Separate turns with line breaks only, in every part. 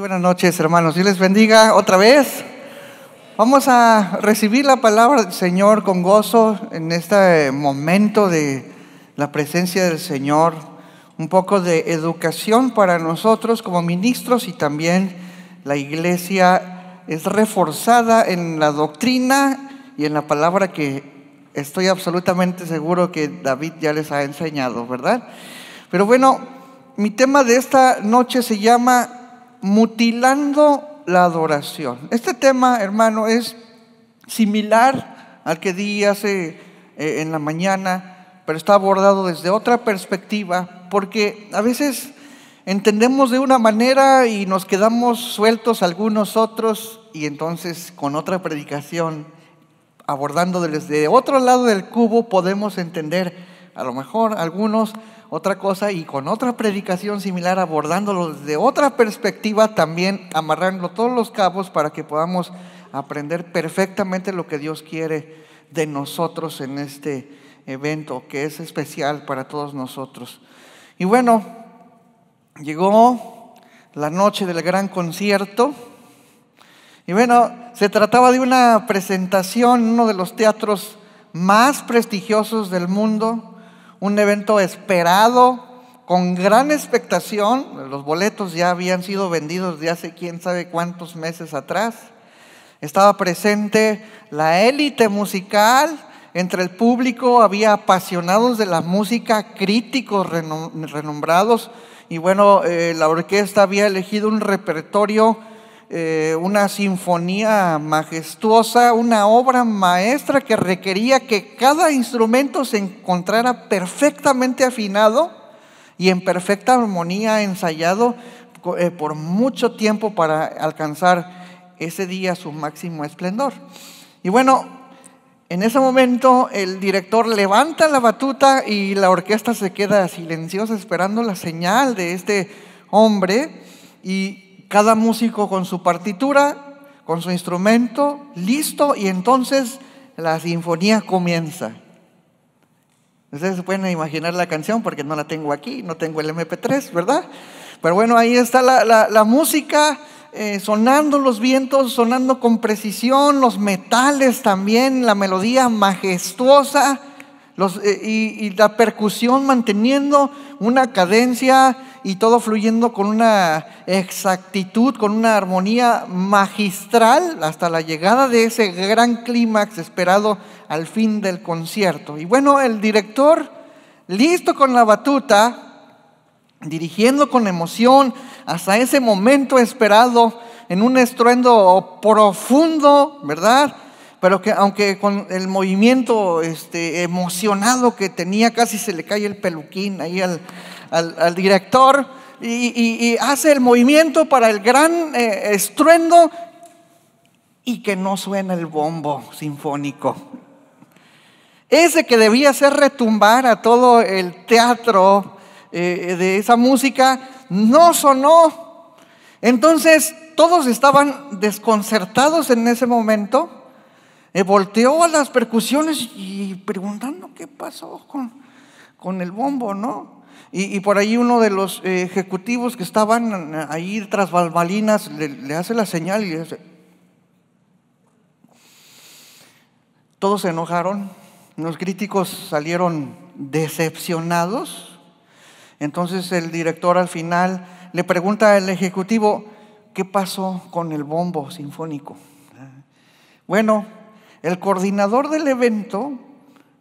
Buenas noches, hermanos. Dios les bendiga otra vez. Vamos a recibir la palabra del Señor con gozo en este momento de la presencia del Señor. Un poco de educación para nosotros como ministros, y también la iglesia es reforzada en la doctrina y en la palabra que estoy absolutamente seguro que David ya les ha enseñado, ¿verdad? Pero bueno, mi tema de esta noche se llama mutilando la adoración. Este tema, hermano, es similar al que di hace en la mañana, pero está abordado desde otra perspectiva, porque a veces entendemos de una manera y nos quedamos sueltos algunos otros, y entonces con otra predicación, abordando desde otro lado del cubo, podemos entender a lo mejor algunos otra cosa, y con otra predicación similar, abordándolo desde otra perspectiva, también amarrando todos los cabos para que podamos aprender perfectamente lo que Dios quiere de nosotros en este evento que es especial para todos nosotros. Y bueno, llegó la noche del gran concierto, y bueno, se trataba de una presentación en uno de los teatros más prestigiosos del mundo. Un evento esperado, con gran expectación. Los boletos ya habían sido vendidos de hace quién sabe cuántos meses atrás. Estaba presente la élite musical entre el público, había apasionados de la música, críticos renombrados. Y bueno, la orquesta había elegido un repertorio, una sinfonía majestuosa, una obra maestra que requería que cada instrumento se encontrara perfectamente afinado y en perfecta armonía, ensayado por mucho tiempo para alcanzar ese día su máximo esplendor. Y bueno, en ese momento el director levanta la batuta y la orquesta se queda silenciosa esperando la señal de este hombre, y cada músico con su partitura, con su instrumento, listo, y entonces la sinfonía comienza. Ustedes se pueden imaginar la canción, porque no la tengo aquí, no tengo el MP3, ¿verdad? Pero bueno, ahí está la música, sonando los vientos, sonando con precisión, los metales también, la melodía majestuosa, y la percusión manteniendo una cadencia, y todo fluyendo con una exactitud, con una armonía magistral, hasta la llegada de ese gran clímax esperado al fin del concierto. Y bueno, el director, listo con la batuta, dirigiendo con emoción hasta ese momento esperado, en un estruendo profundo, ¿verdad? Pero que aunque con el movimiento emocionado que tenía, casi se le cae el peluquín ahí al director, y hace el movimiento para el gran estruendo, y que no suena el bombo sinfónico. Ese que debía hacer retumbar a todo el teatro de esa música, no sonó. Entonces todos estaban desconcertados en ese momento. Volteó a las percusiones y preguntando qué pasó con el bombo, ¿no? Y por ahí uno de los ejecutivos que estaban ahí tras bambalinas le hace la señal y le dice. Todos se enojaron, los críticos salieron decepcionados. Entonces el director al final le pregunta al ejecutivo, ¿qué pasó con el bombo sinfónico? Bueno, el coordinador del evento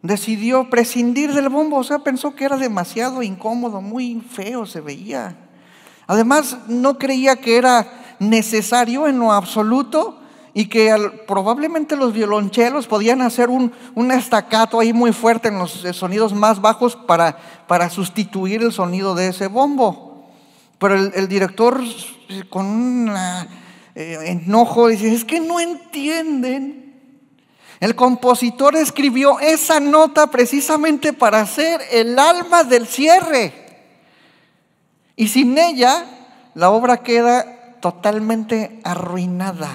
decidió prescindir del bombo, o sea, pensó que era demasiado incómodo, muy feo se veía. Además, no creía que era necesario en lo absoluto, y que probablemente los violonchelos podían hacer un estacato ahí muy fuerte en los sonidos más bajos para sustituir el sonido de ese bombo. Pero el director, con un enojo, dice, es que no entienden. El compositor escribió esa nota precisamente para ser el alma del cierre, y sin ella la obra queda totalmente arruinada,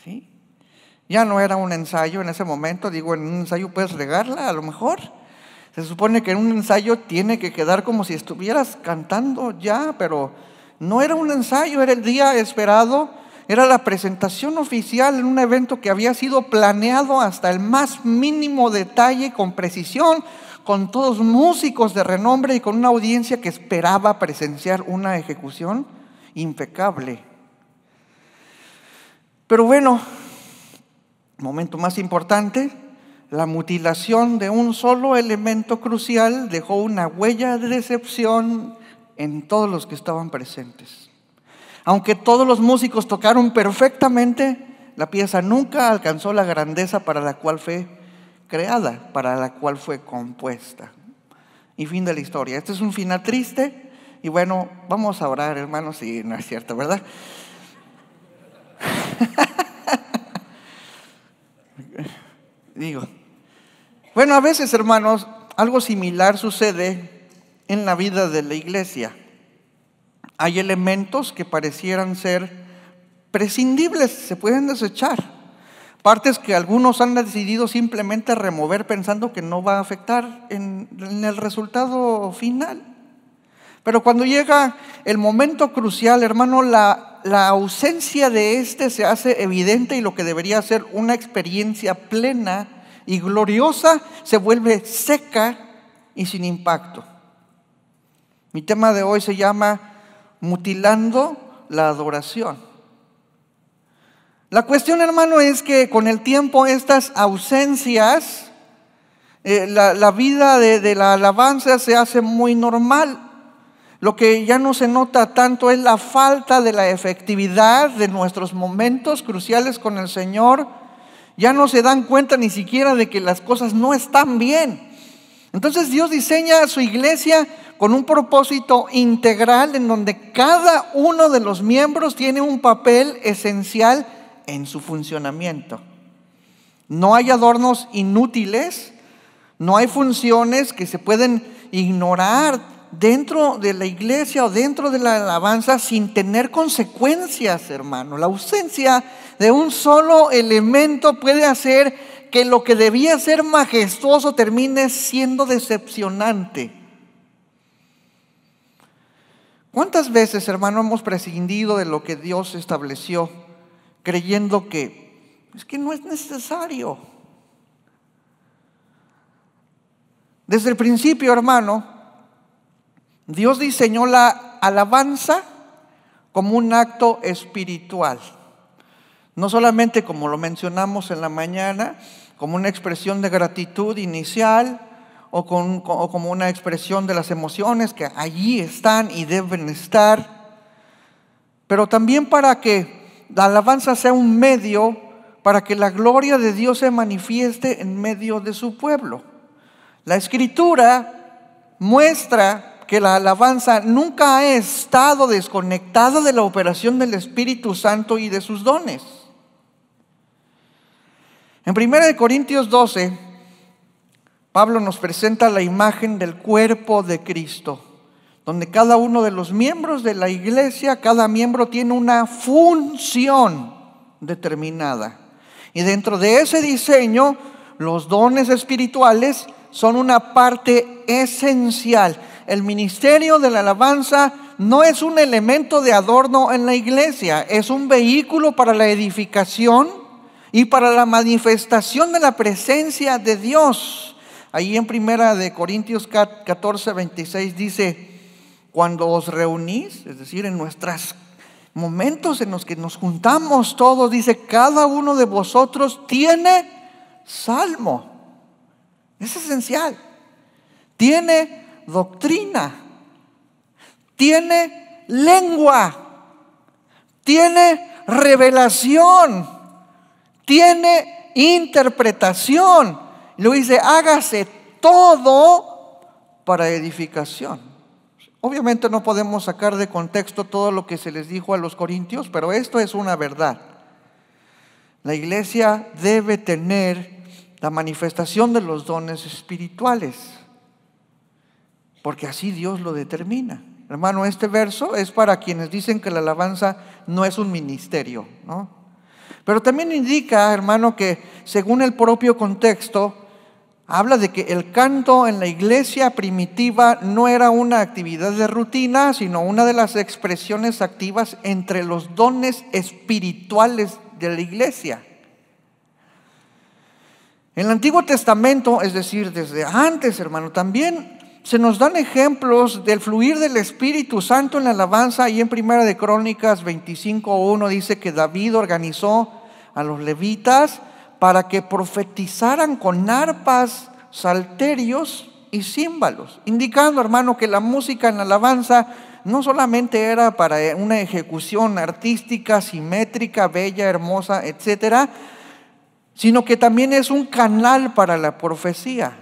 ¿sí? Ya no era un ensayo en ese momento. Digo, en un ensayo puedes regarla, a lo mejor. Se supone que en un ensayo tiene que quedar como si estuvieras cantando ya, pero No era un ensayo, era el día esperado, era la presentación oficial en un evento que había sido planeado hasta el más mínimo detalle, con precisión, con todos músicos de renombre y con una audiencia que esperaba presenciar una ejecución impecable. Pero bueno, momento más importante, la mutilación de un solo elemento crucial dejó una huella de decepción en todos los que estaban presentes. Aunque todos los músicos tocaron perfectamente, la pieza nunca alcanzó la grandeza para la cual fue creada, para la cual fue compuesta. Y fin de la historia. Este es un final triste. Y bueno, vamos a orar, hermanos, y no es cierto, ¿verdad? Bueno, a veces, hermanos, algo similar sucede en la vida de la iglesia. Hay elementos que parecieran ser prescindibles, se pueden desechar. Partes que algunos han decidido simplemente remover pensando que no va a afectar en el resultado final. Pero cuando llega el momento crucial, hermano, la ausencia de este se hace evidente, y lo que debería ser una experiencia plena y gloriosa se vuelve seca y sin impacto. Mi tema de hoy se llama mutilando la adoración. La cuestión, hermano, es que con el tiempo estas ausencias, la vida de la alabanza se hace muy normal. Lo que ya no se nota tanto es la falta de la efectividad de nuestros momentos cruciales con el Señor. Ya no se dan cuenta ni siquiera de que las cosas no están bien. Entonces Dios diseña a su iglesia con un propósito integral en donde cada uno de los miembros tiene un papel esencial en su funcionamiento. No hay adornos inútiles, no hay funciones que se pueden ignorar dentro de la iglesia o dentro de la alabanza sin tener consecuencias, hermano. La ausencia de un solo elemento puede hacer que lo que debía ser majestuoso termine siendo decepcionante. ¿Cuántas veces, hermano, hemos prescindido de lo que Dios estableció, creyendo que es que no es necesario? Desde el principio, hermano, Dios diseñó la alabanza como un acto espiritual. No solamente, como lo mencionamos en la mañana, como una expresión de gratitud inicial o como una expresión de las emociones que allí están y deben estar, pero también para que la alabanza sea un medio para que la gloria de Dios se manifieste en medio de su pueblo. La Escritura muestra que la alabanza nunca ha estado desconectada de la operación del Espíritu Santo y de sus dones. En 1 Corintios 12, Pablo nos presenta la imagen del cuerpo de Cristo, donde cada uno de los miembros de la iglesia, cada miembro tiene una función determinada. Y dentro de ese diseño, los dones espirituales son una parte esencial. El ministerio de la alabanza no es un elemento de adorno en la iglesia, es un vehículo para la edificación y para la manifestación de la presencia de Dios. Ahí en 1 Corintios 14, 26 dice: cuando os reunís, es decir, en nuestros momentos en los que nos juntamos todos, dice, cada uno de vosotros tiene salmo. Es esencial. Tiene doctrina, tiene lengua, tiene revelación, tiene interpretación. Luego dice, hágase todo para edificación. Obviamente no podemos sacar de contexto todo lo que se les dijo a los corintios, pero esto es una verdad. La iglesia debe tener la manifestación de los dones espirituales, porque así Dios lo determina. Hermano, este verso es para quienes dicen que la alabanza no es un ministerio, ¿no? Pero también indica, hermano, que según el propio contexto, habla de que el canto en la iglesia primitiva no era una actividad de rutina, sino una de las expresiones activas entre los dones espirituales de la iglesia. En el Antiguo Testamento, es decir, desde antes, hermano, también se nos dan ejemplos del fluir del Espíritu Santo en la alabanza. Y en Primera de Crónicas 25:1 dice que David organizó a los levitas para que profetizaran con arpas, salterios y címbalos, indicando, hermano, que la música en la alabanza no solamente era para una ejecución artística, simétrica, bella, hermosa, etcétera, sino que también es un canal para la profecía.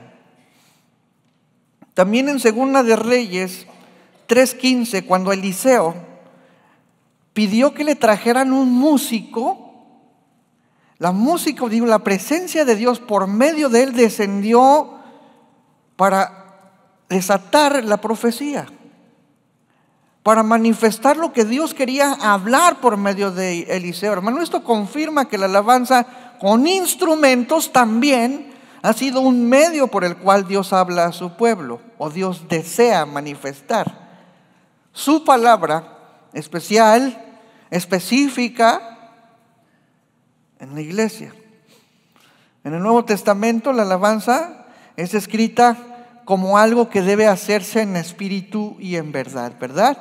También en Segunda de Reyes 3:15, cuando Eliseo pidió que le trajeran un músico, la presencia de Dios por medio de él descendió para desatar la profecía, para manifestar lo que Dios quería hablar por medio de Eliseo. Hermano, esto confirma que la alabanza con instrumentos también ha sido un medio por el cual Dios habla a su pueblo, o Dios desea manifestar su palabra especial, específica en la iglesia. En el Nuevo Testamento la alabanza es escrita como algo que debe hacerse en espíritu y en verdad, ¿verdad?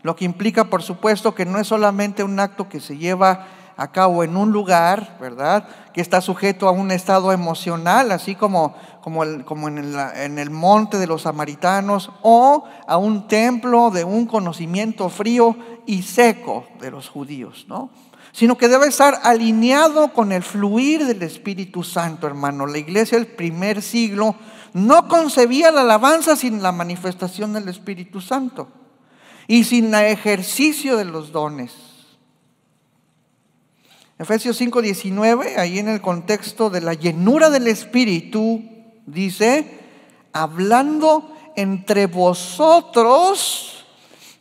Lo que implica, por supuesto, que no es solamente un acto que se lleva a cabo en un lugar, ¿verdad?, que está sujeto a un estado emocional, así como en el monte de los samaritanos, o a un templo de un conocimiento frío y seco de los judíos, ¿no? Sino que debe estar alineado con el fluir del Espíritu Santo, hermano. La iglesia del primer siglo no concebía la alabanza sin la manifestación del Espíritu Santo y sin el ejercicio de los dones. Efesios 5:19, ahí en el contexto de la llenura del Espíritu, dice: hablando entre vosotros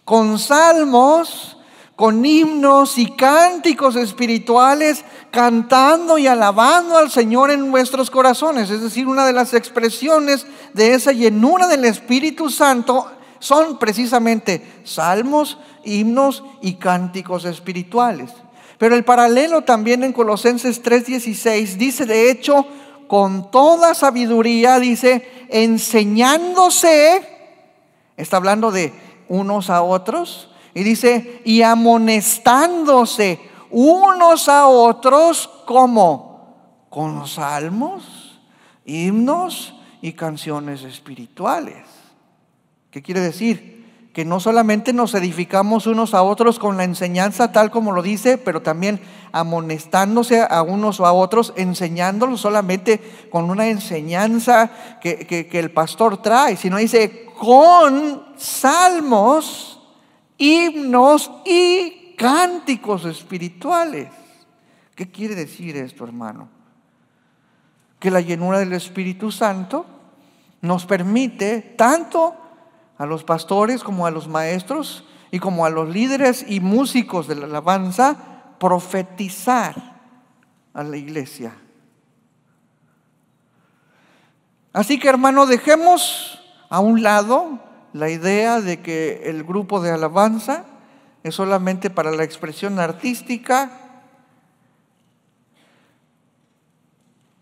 con salmos, con himnos y cánticos espirituales, cantando y alabando al Señor en nuestros corazones. Es decir, una de las expresiones de esa llenura del Espíritu Santo son precisamente salmos, himnos y cánticos espirituales. Pero el paralelo también en Colosenses 3:16 dice, de hecho, con toda sabiduría, dice, enseñándose, está hablando de unos a otros, y dice, y amonestándose unos a otros, ¿cómo? Con salmos, himnos y canciones espirituales. ¿Qué quiere decir? Que no solamente nos edificamos unos a otros con la enseñanza tal como lo dice, pero también amonestándose a unos o a otros, enseñándolos solamente con una enseñanza que el pastor trae, sino dice con salmos, himnos y cánticos espirituales. ¿Qué quiere decir esto, hermano? Que la llenura del Espíritu Santo nos permite tanto a los pastores como a los maestros y como a los líderes y músicos de la alabanza profetizar a la iglesia. Así que, hermano, dejemos a un lado la idea de que el grupo de alabanza es solamente para la expresión artística,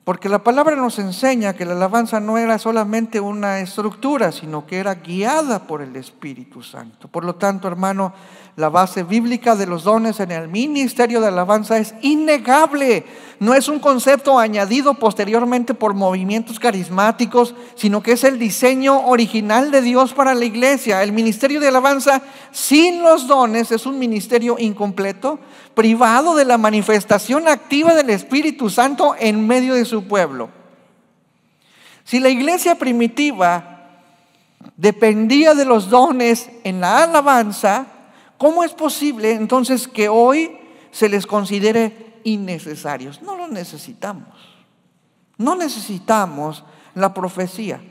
porque la palabra nos enseña que la alabanza no era solamente una estructura, sino que era guiada por el Espíritu Santo. Por lo tanto, hermano, la base bíblica de los dones en el ministerio de alabanza es innegable. No es un concepto añadido posteriormente por movimientos carismáticos, sino que es el diseño original de Dios para la iglesia. El ministerio de alabanza sin los dones es un ministerio incompleto, privado de la manifestación activa del Espíritu Santo en medio de su pueblo. Si la iglesia primitiva dependía de los dones en la alabanza, ¿cómo es posible entonces que hoy se les considere innecesarios? No lo necesitamos. No necesitamos la profecía.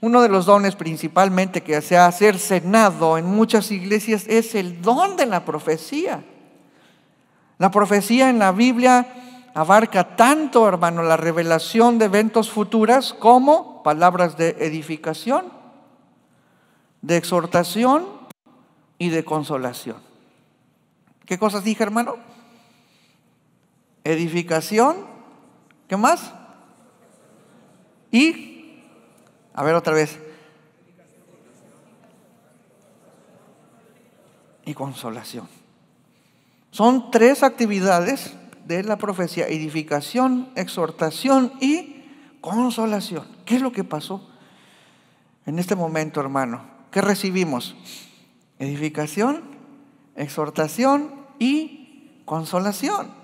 Uno de los dones principalmente que se ha cercenado en muchas iglesias es el don de la profecía. La profecía en la Biblia abarca tanto, hermano, la revelación de eventos futuras como palabras de edificación, de exhortación y de consolación. ¿Qué cosas dije, hermano? Edificación, ¿qué más? Y, a ver otra vez. Y consolación. Son 3 actividades de la profecía: edificación, exhortación y consolación. ¿Qué es lo que pasó en este momento, hermano? ¿Qué recibimos? Edificación, exhortación y consolación.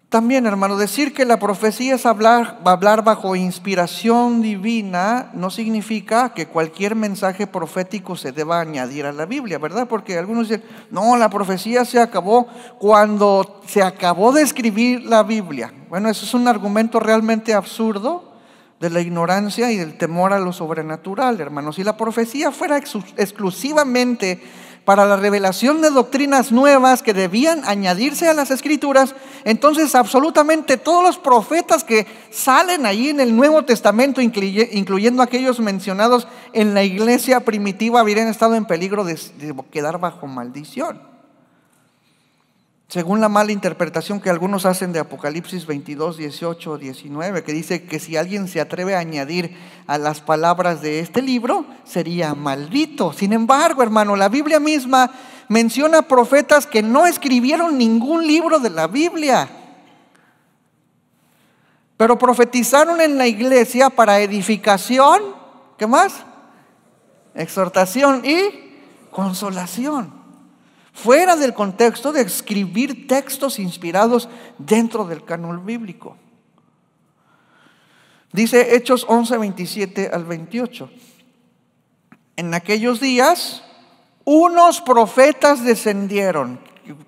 También, hermano, decir que la profecía es hablar bajo inspiración divina no significa que cualquier mensaje profético se deba añadir a la Biblia, ¿verdad? Porque algunos dicen, no, la profecía se acabó cuando se acabó de escribir la Biblia. Bueno, eso es un argumento realmente absurdo de la ignorancia y del temor a lo sobrenatural, hermanos. Si la profecía fuera exclusivamente para la revelación de doctrinas nuevas que debían añadirse a las Escrituras, entonces absolutamente todos los profetas que salen ahí en el Nuevo Testamento, incluyendo aquellos mencionados en la iglesia primitiva, habrían estado en peligro de quedar bajo maldición. Según la mala interpretación que algunos hacen de Apocalipsis 22, 18, 19, que dice que si alguien se atreve a añadir a las palabras de este libro, sería maldito. Sin embargo, hermano, la Biblia misma menciona profetas que no escribieron ningún libro de la Biblia, pero profetizaron en la iglesia para edificación, ¿qué más? Exhortación y consolación. Fuera del contexto de escribir textos inspirados dentro del canon bíblico. Dice Hechos 11, 27 al 28. En aquellos días, unos profetas descendieron.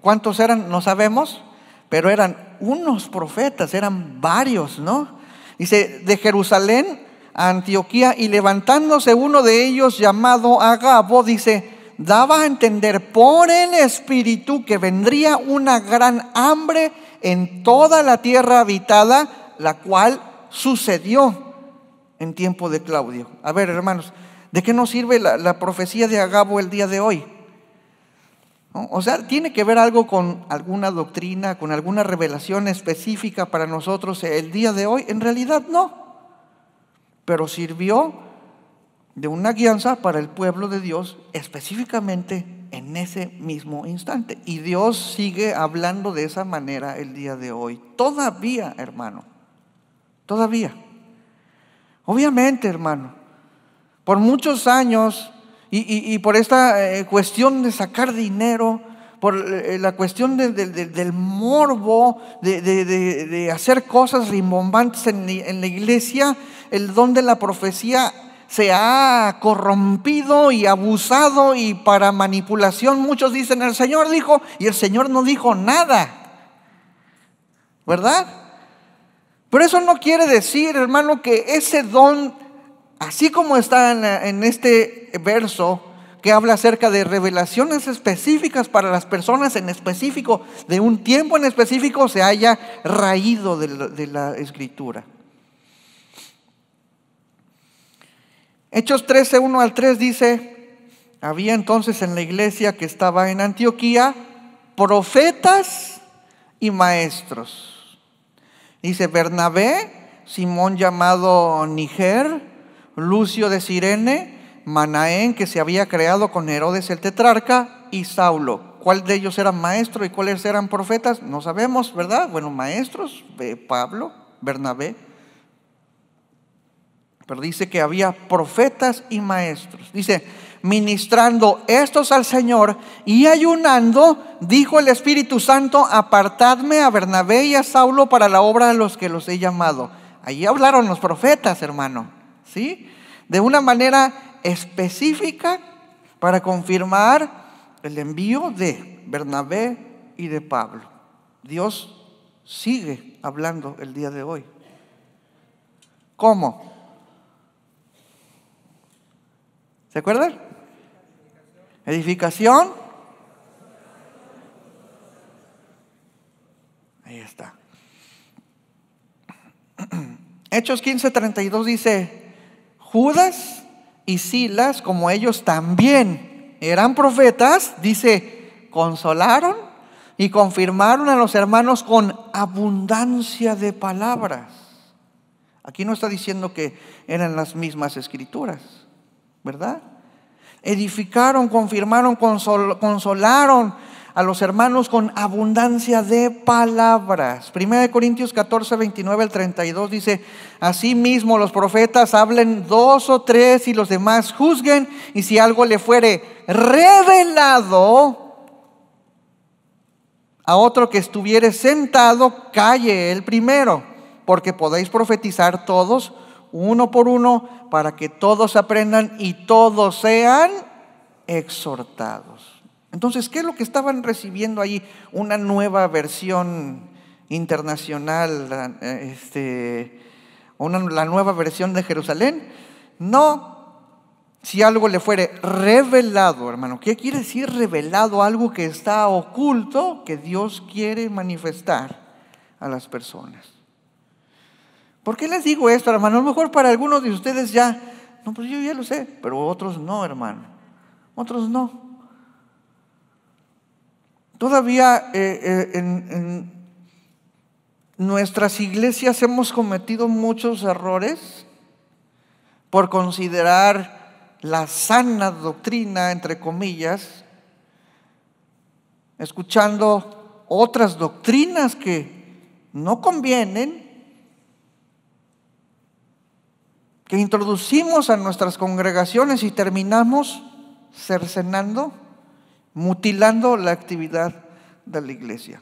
¿Cuántos eran? No sabemos, pero eran unos profetas, eran varios, ¿no? Dice, de Jerusalén a Antioquía, y levantándose uno de ellos llamado Agabo, dice, daba a entender por el Espíritu que vendría una gran hambre en toda la tierra habitada, la cual sucedió en tiempo de Claudio. A ver, hermanos, ¿de qué nos sirve la profecía de Agabo el día de hoy? ¿No? O sea, ¿tiene que ver algo con alguna doctrina, con alguna revelación específica para nosotros el día de hoy? En realidad no, pero sirvió de una guianza para el pueblo de Dios específicamente en ese mismo instante. Y Dios sigue hablando de esa manera el día de hoy. Todavía, hermano, todavía. Obviamente, hermano, por muchos años y por esta cuestión de sacar dinero, por la cuestión del morbo, de hacer cosas rimbombantes en la iglesia, el don de la profecía se ha corrompido y abusado, y para manipulación muchos dicen, el Señor dijo, y el Señor no dijo nada, ¿verdad? Pero eso no quiere decir, hermano, que ese don, así como está en este verso que habla acerca de revelaciones específicas para las personas en específico, de un tiempo en específico, se haya raído de la Escritura. Hechos 13, 1 al 3 dice, había entonces en la iglesia que estaba en Antioquía profetas y maestros. Dice, Bernabé, Simón llamado Niger, Lucio de Cirene, Manaén, que se había creado con Herodes el tetrarca, y Saulo. ¿Cuál de ellos eran maestros y cuáles eran profetas? No sabemos, ¿verdad? Bueno, maestros, Pablo, Bernabé. Pero dice que había profetas y maestros. Dice, ministrando estos al Señor y ayunando, dijo el Espíritu Santo, apartadme a Bernabé y a Saulo para la obra de los que los he llamado. Allí hablaron los profetas, hermano, ¿sí? De una manera específica para confirmar el envío de Bernabé y de Pablo. Dios sigue hablando el día de hoy. ¿Cómo? ¿Se acuerdan? Edificación, Ahí está. Hechos 15:32 dice: Judas y Silas, como ellos también eran profetas, dice, consolaron y confirmaron a los hermanos con abundancia de palabras. Aquí no está diciendo que eran las mismas escrituras, ¿verdad? Edificaron, confirmaron, consolaron a los hermanos con abundancia de palabras. 1 Corintios 14:29-32 dice: Asimismo los profetas hablen 2 o 3 y los demás juzguen, y si algo le fuere revelado a otro que estuviere sentado, calle él primero, porque podéis profetizar todos, uno por uno, para que todos aprendan y todos sean exhortados. Entonces, ¿qué es lo que estaban recibiendo ahí? Una nueva versión internacional, la nueva versión de Jerusalén. No, si algo le fuere revelado, hermano. ¿Qué quiere decir revelado? Algo que está oculto, que Dios quiere manifestar a las personas. ¿Por qué les digo esto, hermano? A lo mejor para algunos de ustedes ya, no, pues yo ya lo sé, pero otros no, hermano. Otros no. Todavía en nuestras iglesias hemos cometido muchos errores por considerar la sana doctrina, entre comillas, escuchando otras doctrinas que no convienen, que introducimos a nuestras congregaciones y terminamos cercenando, mutilando la actividad de la iglesia.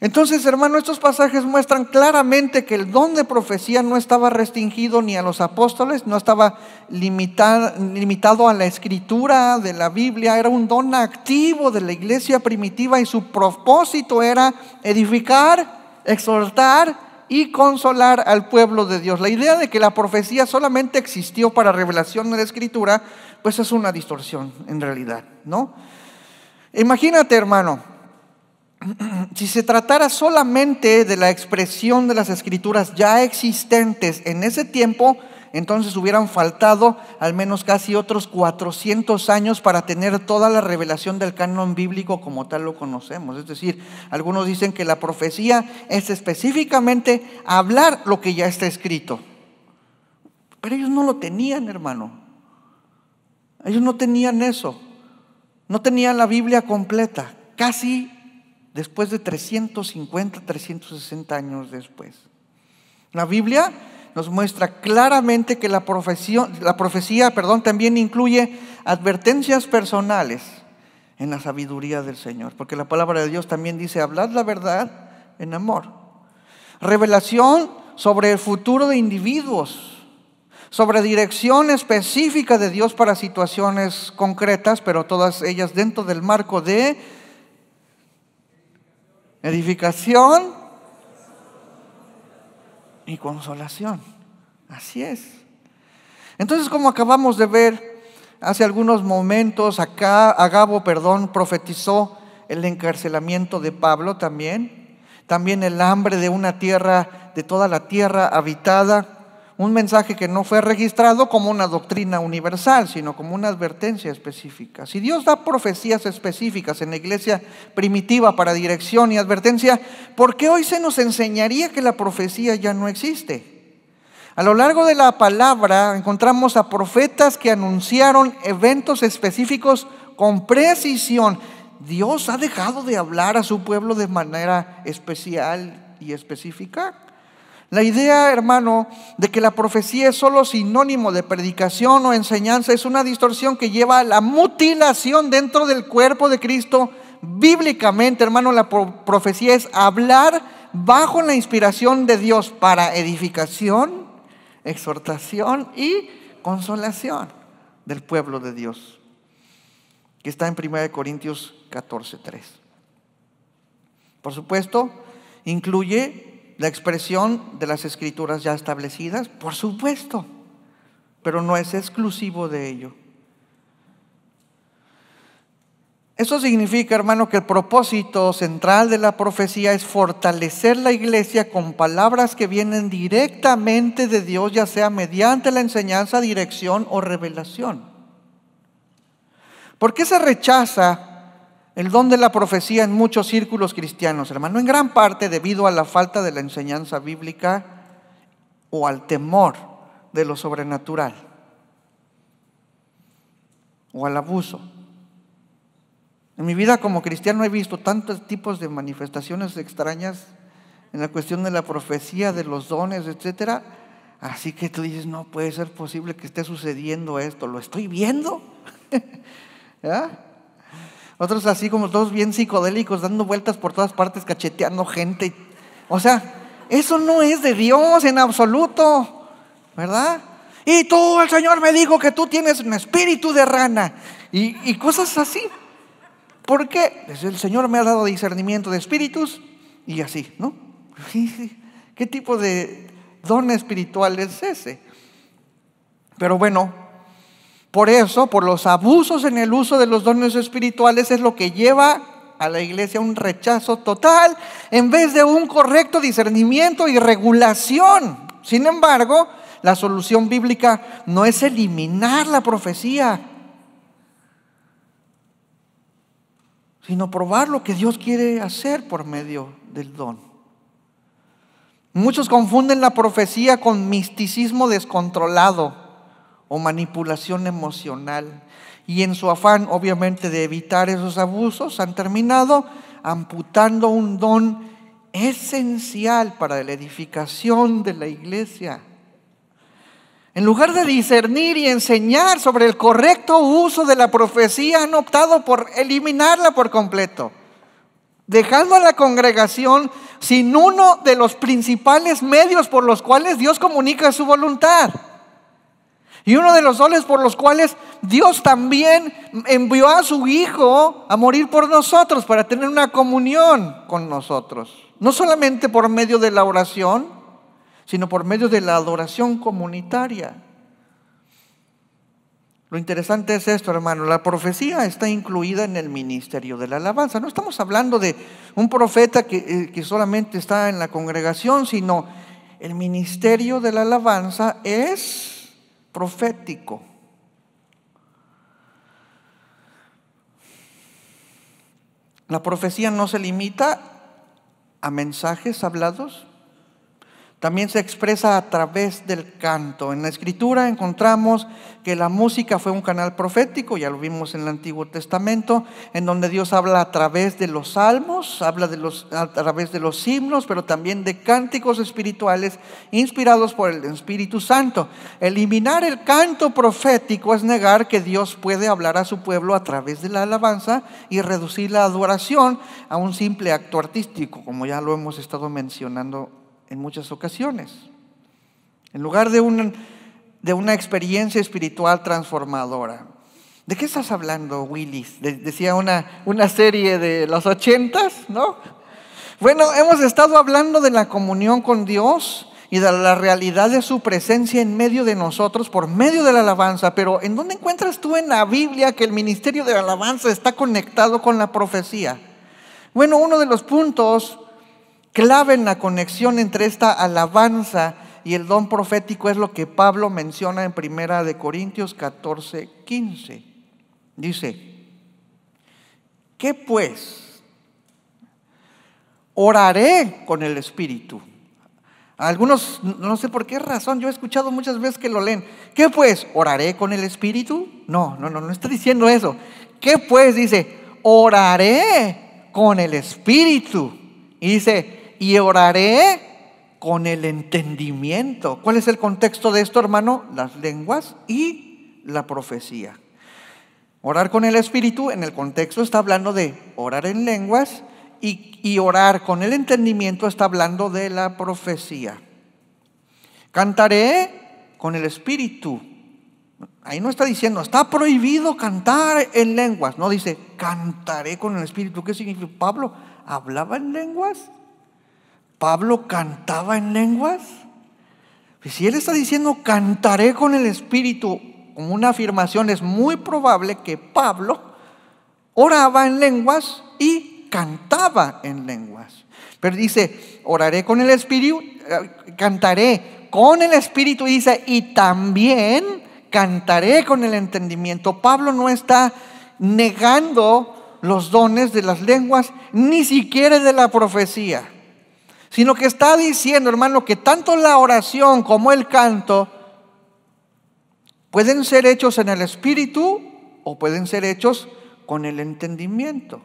Entonces, hermano, estos pasajes muestran claramente que el don de profecía no estaba restringido ni a los apóstoles, no estaba limitado a la escritura de la Biblia. Era un don activo de la iglesia primitiva y su propósito era edificar, exhortar y consolar al pueblo de Dios. La idea de que la profecía solamente existió para revelación de la escritura, pues es una distorsión en realidad, ¿no? Imagínate, hermano, si se tratara solamente de la expresión de las escrituras ya existentes en ese tiempo, entonces hubieran faltado al menos casi otros 400 años para tener toda la revelación del canon bíblico como tal lo conocemos. Es decir, algunos dicen que la profecía es específicamente hablar lo que ya está escrito. Pero ellos no lo tenían, hermano. Ellos no tenían eso. No tenían la Biblia completa. Casi después de 350, 360 años después. La Biblia nos muestra claramente que la profecía también incluye advertencias personales en la sabiduría del Señor. Porque la palabra de Dios también dice: hablad la verdad en amor. Revelación sobre el futuro de individuos, sobre dirección específica de Dios para situaciones concretas, pero todas ellas dentro del marco de edificación y consolación. Así es. Entonces, como acabamos de ver hace algunos momentos, Agabo profetizó el encarcelamiento de Pablo también el hambre de una tierra, de toda la tierra habitada. Un mensaje que no fue registrado como una doctrina universal, sino como una advertencia específica. Si Dios da profecías específicas en la iglesia primitiva para dirección y advertencia, ¿por qué hoy se nos enseñaría que la profecía ya no existe? A lo largo de la palabra encontramos a profetas que anunciaron eventos específicos con precisión. ¿Dios ha dejado de hablar a su pueblo de manera especial y específica? La idea, hermano, de que la profecía es solo sinónimo de predicación o enseñanza es una distorsión que lleva a la mutilación dentro del cuerpo de Cristo. Bíblicamente, hermano, la profecía es hablar bajo la inspiración de Dios para edificación, exhortación y consolación del pueblo de Dios, que está en 1 Corintios 14:3. Por supuesto, incluye la expresión de las escrituras ya establecidas, por supuesto, pero no es exclusivo de ello. Eso significa, hermano, que el propósito central de la profecía es fortalecer la iglesia con palabras que vienen directamente de Dios, ya sea mediante la enseñanza, dirección o revelación. ¿Por qué se rechaza el don de la profecía en muchos círculos cristianos, hermano? En gran parte debido a la falta de la enseñanza bíblica o al temor de lo sobrenatural o al abuso. En mi vida como cristiano he visto tantos tipos de manifestaciones extrañas en la cuestión de la profecía, de los dones, etcétera. Así que tú dices, no puede ser posible que esté sucediendo esto, ¿lo estoy viendo? ¿Ya? Otros así como todos bien psicodélicos, dando vueltas por todas partes, cacheteando gente. O sea, eso no es de Dios en absoluto, ¿verdad? Y tú, el Señor me dijo que tú tienes un espíritu de rana y cosas así. ¿Por qué? El Señor me ha dado discernimiento de espíritus y así, ¿no? ¿Qué tipo de don espiritual es ese? Pero bueno, por eso, por los abusos en el uso de los dones espirituales es lo que lleva a la iglesia a un rechazo total en vez de un correcto discernimiento y regulación. Sin embargo, la solución bíblica no es eliminar la profecía, sino probar lo que Dios quiere hacer por medio del don. Muchos confunden la profecía con misticismo descontrolado o manipulación emocional, y en su afán obviamente de evitar esos abusos han terminado amputando un don esencial para la edificación de la iglesia. En lugar de discernir y enseñar sobre el correcto uso de la profecía, han optado por eliminarla por completo, dejando a la congregación sin uno de los principales medios por los cuales Dios comunica su voluntad. Y uno de los dones por los cuales Dios también envió a su Hijo a morir por nosotros, para tener una comunión con nosotros. No solamente por medio de la oración, sino por medio de la adoración comunitaria. Lo interesante es esto, hermano: la profecía está incluida en el ministerio de la alabanza. No estamos hablando de un profeta que solamente está en la congregación, sino el ministerio de la alabanza es profético. La profecía no se limita a mensajes hablados, también se expresa a través del canto. En la Escritura encontramos que la música fue un canal profético, ya lo vimos en el Antiguo Testamento, en donde Dios habla a través de los salmos, habla a través de los himnos, pero también de cánticos espirituales inspirados por el Espíritu Santo. Eliminar el canto profético es negar que Dios puede hablar a su pueblo a través de la alabanza y reducir la adoración a un simple acto artístico, como ya lo hemos estado mencionando en muchas ocasiones. En lugar de una experiencia espiritual transformadora. ¿De qué estás hablando, Willis? Decía una serie de los 80s, ¿no? Bueno, hemos estado hablando de la comunión con Dios y de la realidad de su presencia en medio de nosotros por medio de la alabanza. Pero ¿en dónde encuentras tú en la Biblia que el ministerio de la alabanza está conectado con la profecía? Bueno, uno de los puntos clave en la conexión entre esta alabanza y el don profético es lo que Pablo menciona en 1 Corintios 14:15. Dice: ¿qué pues? Oraré con el Espíritu. Algunos, no sé por qué razón, yo he escuchado muchas veces que lo leen. ¿Qué pues? ¿Oraré con el Espíritu? No está diciendo eso. ¿Qué pues? Dice: oraré con el Espíritu. Y dice: y oraré con el entendimiento. ¿Cuál es el contexto de esto, hermano? Las lenguas y la profecía. Orar con el Espíritu, en el contexto está hablando de orar en lenguas, y orar con el entendimiento está hablando de la profecía. Cantaré con el Espíritu. Ahí no está diciendo está prohibido cantar en lenguas. No, dice cantaré con el Espíritu. ¿Qué significa? ¿Pablo hablaba en lenguas? ¿Pablo cantaba en lenguas? Pues si él está diciendo cantaré con el Espíritu como una afirmación, es muy probable que Pablo oraba en lenguas y cantaba en lenguas. Pero dice, oraré con el espíritu, cantaré con el espíritu, y dice, y también cantaré con el entendimiento. Pablo no está negando los dones de las lenguas, ni siquiera de la profecía, sino que está diciendo, hermano, que tanto la oración como el canto pueden ser hechos en el espíritu o pueden ser hechos con el entendimiento.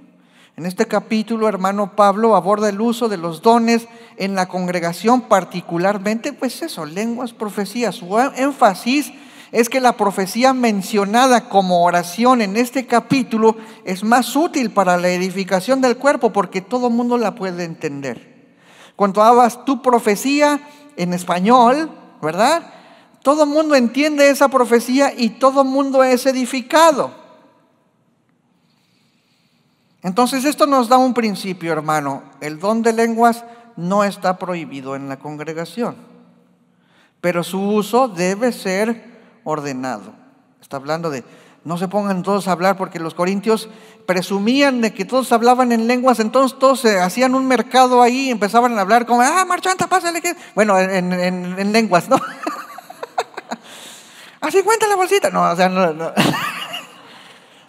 En este capítulo, hermano, Pablo aborda el uso de los dones en la congregación, particularmente, pues eso, lenguas, profecías. Su énfasis es que la profecía mencionada como oración en este capítulo es más útil para la edificación del cuerpo, porque todo mundo la puede entender. Cuando hablas tu profecía en español, ¿verdad? Todo mundo entiende esa profecía y todo mundo es edificado. Entonces esto nos da un principio, hermano. El don de lenguas no está prohibido en la congregación, pero su uso debe ser ordenado. Está hablando de no se pongan todos a hablar, porque los corintios presumían de que todos hablaban en lenguas. Entonces todos hacían un mercado ahí y empezaban a hablar como, marchanta, pásale que... Bueno, en lenguas, ¿no? ¿A 50 la bolsita? No, o sea, no.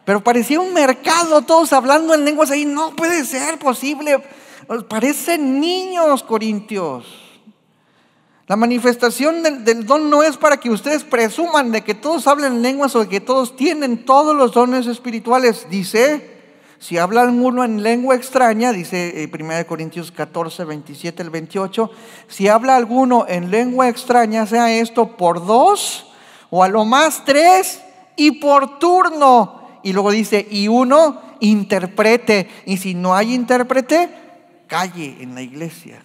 Pero parecía un mercado, todos hablando en lenguas ahí. No puede ser posible. Parecen niños, corintios. La manifestación del don no es para que ustedes presuman de que todos hablan en lenguas o de que todos tienen todos los dones espirituales. Dice, si habla alguno en lengua extraña, dice 1 Corintios 14, 27 al 28, si habla alguno en lengua extraña, sea esto por 2 o a lo más 3 y por turno. Y luego dice, y uno interprete, y si no hay intérprete, calle en la iglesia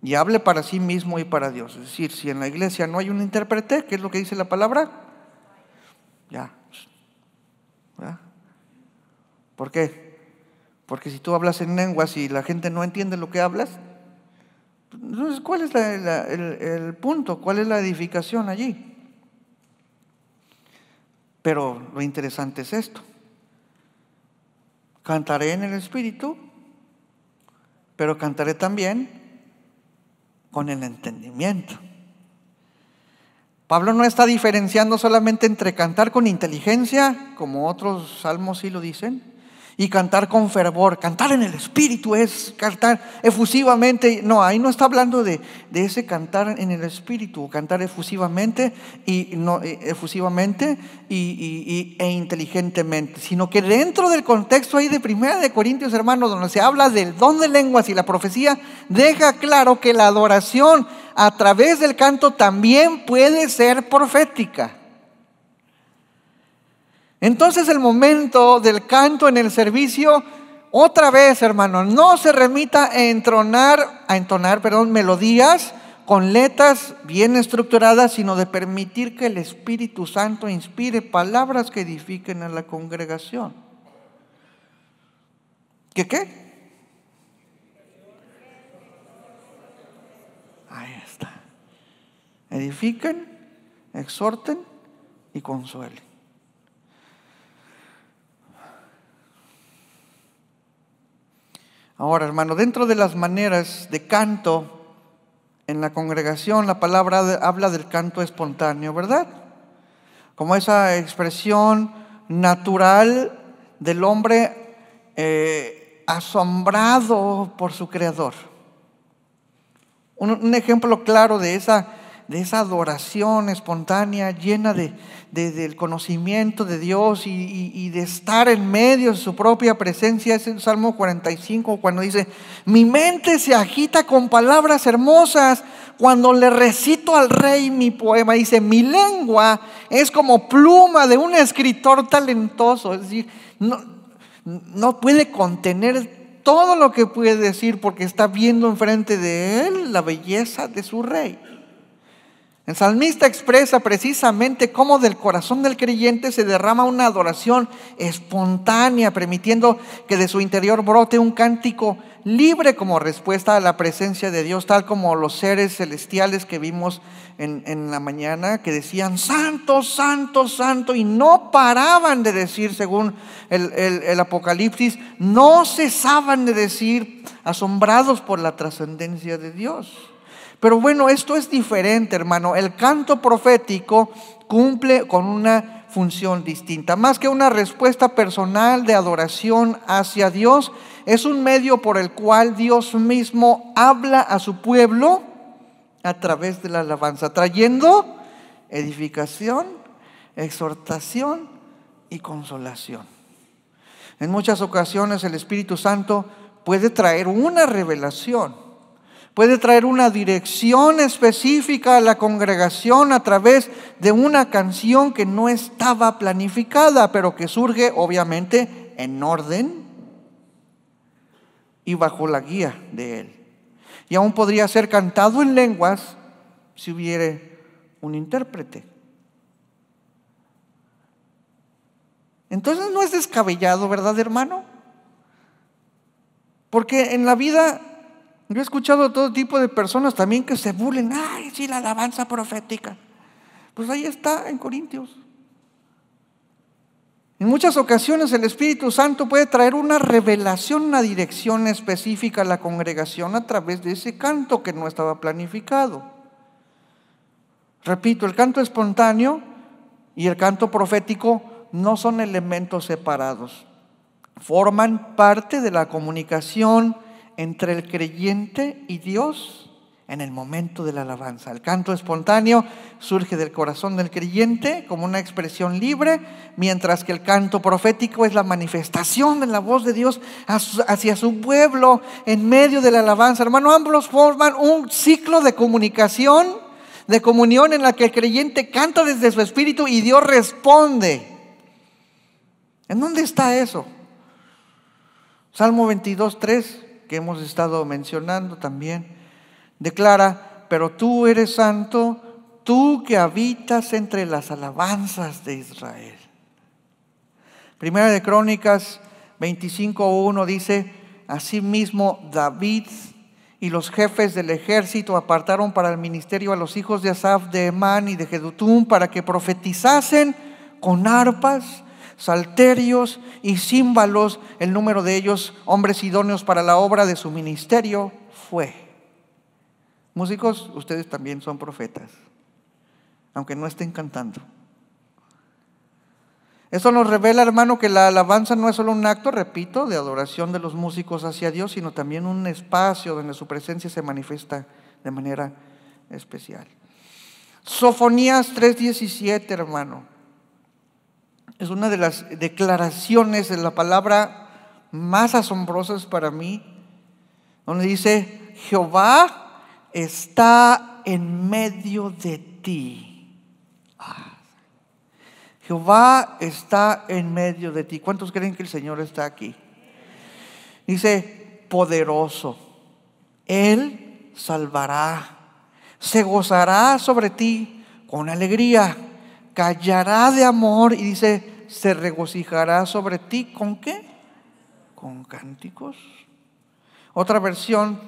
y hable para sí mismo y para Dios. Es decir, si en la iglesia no hay un intérprete, ¿qué es lo que dice la palabra? Ya. ¿Verdad? ¿Por qué? Porque si tú hablas en lenguas y la gente no entiende lo que hablas, entonces ¿cuál es el punto? ¿Cuál es la edificación allí? Pero lo interesante es esto: cantaré en el espíritu, pero cantaré también con el entendimiento. Pablo no está diferenciando solamente entre cantar con inteligencia, como otros salmos sí lo dicen, y cantar con fervor. Cantar en el espíritu es cantar efusivamente. No, ahí no está hablando de ese cantar en el espíritu, cantar efusivamente e inteligentemente, sino que dentro del contexto ahí de 1 Corintios, hermanos, donde se habla del don de lenguas y la profecía, deja claro que la adoración a través del canto también puede ser profética. Entonces el momento del canto en el servicio, otra vez, hermano, no se remita a entonar melodías con letras bien estructuradas, sino de permitir que el Espíritu Santo inspire palabras que edifiquen a la congregación. ¿Qué? Ahí está. Edifiquen, exhorten y consuelen. Ahora, hermano, dentro de las maneras de canto en la congregación, la palabra habla del canto espontáneo, ¿verdad? Como esa expresión natural del hombre asombrado por su Creador. Un ejemplo claro de esa adoración espontánea, llena del conocimiento de Dios y de estar en medio de su propia presencia, es el Salmo 45, cuando dice: mi mente se agita con palabras hermosas cuando le recito al Rey mi poema. Dice: mi lengua es como pluma de un escritor talentoso. Es decir, no puede contener todo lo que puede decir, porque está viendo enfrente de él la belleza de su Rey. El salmista expresa precisamente cómo del corazón del creyente se derrama una adoración espontánea, permitiendo que de su interior brote un cántico libre como respuesta a la presencia de Dios, tal como los seres celestiales que vimos en la mañana, que decían santo, santo, santo, y no paraban de decir, según el Apocalipsis, no cesaban de decir, asombrados por la trascendencia de Dios. Pero bueno, esto es diferente, hermano. El canto profético cumple con una función distinta. Más que una respuesta personal de adoración hacia Dios, es un medio por el cual Dios mismo habla a su pueblo a través de la alabanza, trayendo edificación, exhortación y consolación. En muchas ocasiones el Espíritu Santo puede traer una revelación, puede traer una dirección específica a la congregación a través de una canción que no estaba planificada, pero que surge obviamente en orden y bajo la guía de Él. Y aún podría ser cantado en lenguas si hubiera un intérprete. Entonces no es descabellado, ¿verdad, hermano? Porque en la vida yo he escuchado todo tipo de personas también que se burlen. Ay, sí, la alabanza profética. Pues ahí está en Corintios. En muchas ocasiones el Espíritu Santo puede traer una revelación, una dirección específica a la congregación a través de ese canto que no estaba planificado. Repito, el canto espontáneo y el canto profético no son elementos separados. Forman parte de la comunicación entre el creyente y Dios en el momento de la alabanza. El canto espontáneo surge del corazón del creyente como una expresión libre, mientras que el canto profético es la manifestación de la voz de Dios hacia su pueblo en medio de la alabanza. Hermano, ambos forman un ciclo de comunicación, de comunión en la que el creyente canta desde su espíritu y Dios responde. ¿En dónde está eso? Salmo 22:3, que hemos estado mencionando también, declara: pero tú eres santo, tú que habitas entre las alabanzas de Israel. Primera de Crónicas 25:1 dice: asimismo David y los jefes del ejército apartaron para el ministerio a los hijos de Asaf, de Emán y de Jedutum, para que profetizasen con arpas, salterios y címbalos. El número de ellos, hombres idóneos para la obra de su ministerio, fue. Músicos, ustedes también son profetas, aunque no estén cantando. Eso nos revela, hermano, que la alabanza no es solo un acto, repito, de adoración de los músicos hacia Dios, sino también un espacio donde su presencia se manifiesta de manera especial. Sofonías 3:17, hermano, es una de las declaraciones de la palabra más asombrosas para mí, donde dice: Jehová está en medio de ti. Jehová está en medio de ti. ¿Cuántos creen que el Señor está aquí? Dice: poderoso, Él salvará, se gozará sobre ti con alegría, callará de amor, y dice: se regocijará sobre ti. ¿Con qué? Con cánticos. Otra versión